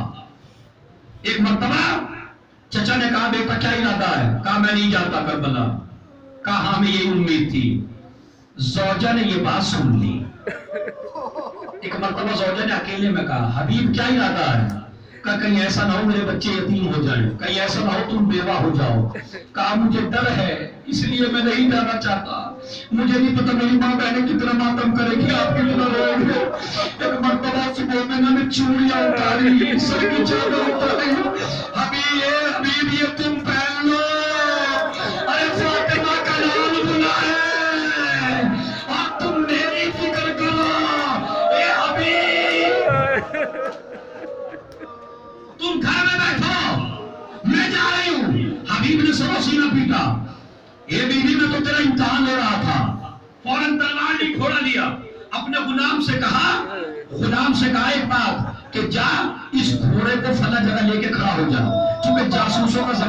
ایک مرتبہ چچا نے کہا بیٹا کیا ارادہ ہے؟ کہا میں نہیں جاتا کربلا۔ کہا ہاں میں یہی امید تھی۔ زوجہ نے یہ بات سن لی۔ ایک مرتبہ زوجہ نے اکیلے میں کہا حبیب کیا ارادہ ہے؟ کہا کہیں ایسا نہ ہو میرے بچے یتیم ہو جائیں، کہیں ایسا نہ ہو تم بیوہ ہو جاؤ۔ کہا مجھے ڈر ہے اس لیے میں نہیں جانا چاہتا، مجھے نہیں پتا میری ماں بہنیں کتنا ماتم کرے گی، آپ کتنا روئے گے۔ ایک مرتبہ صبح میں نے چوڑیاں اتاری، سر کی چادر اتاری، حبیب یہ تم پہن لو، ارے فاطمہ کا لال بلا ہے اور تم میری فکر کرو، اے حبیب تم گھر میں بیٹھو میں جا رہی ہوں۔ حبیب نے سرو سینہ پیٹا، اے بیوی میں تو تیرا امتحان ہو رہا تھا۔ فوراً تلوار لی گھوڑا لیا، اپنے غلام سے کہا ایک بات کہ جا اس گھوڑے کو فلاں جگہ لے کے کھڑا ہو جا، چونکہ جاسوسوں کا زمانہ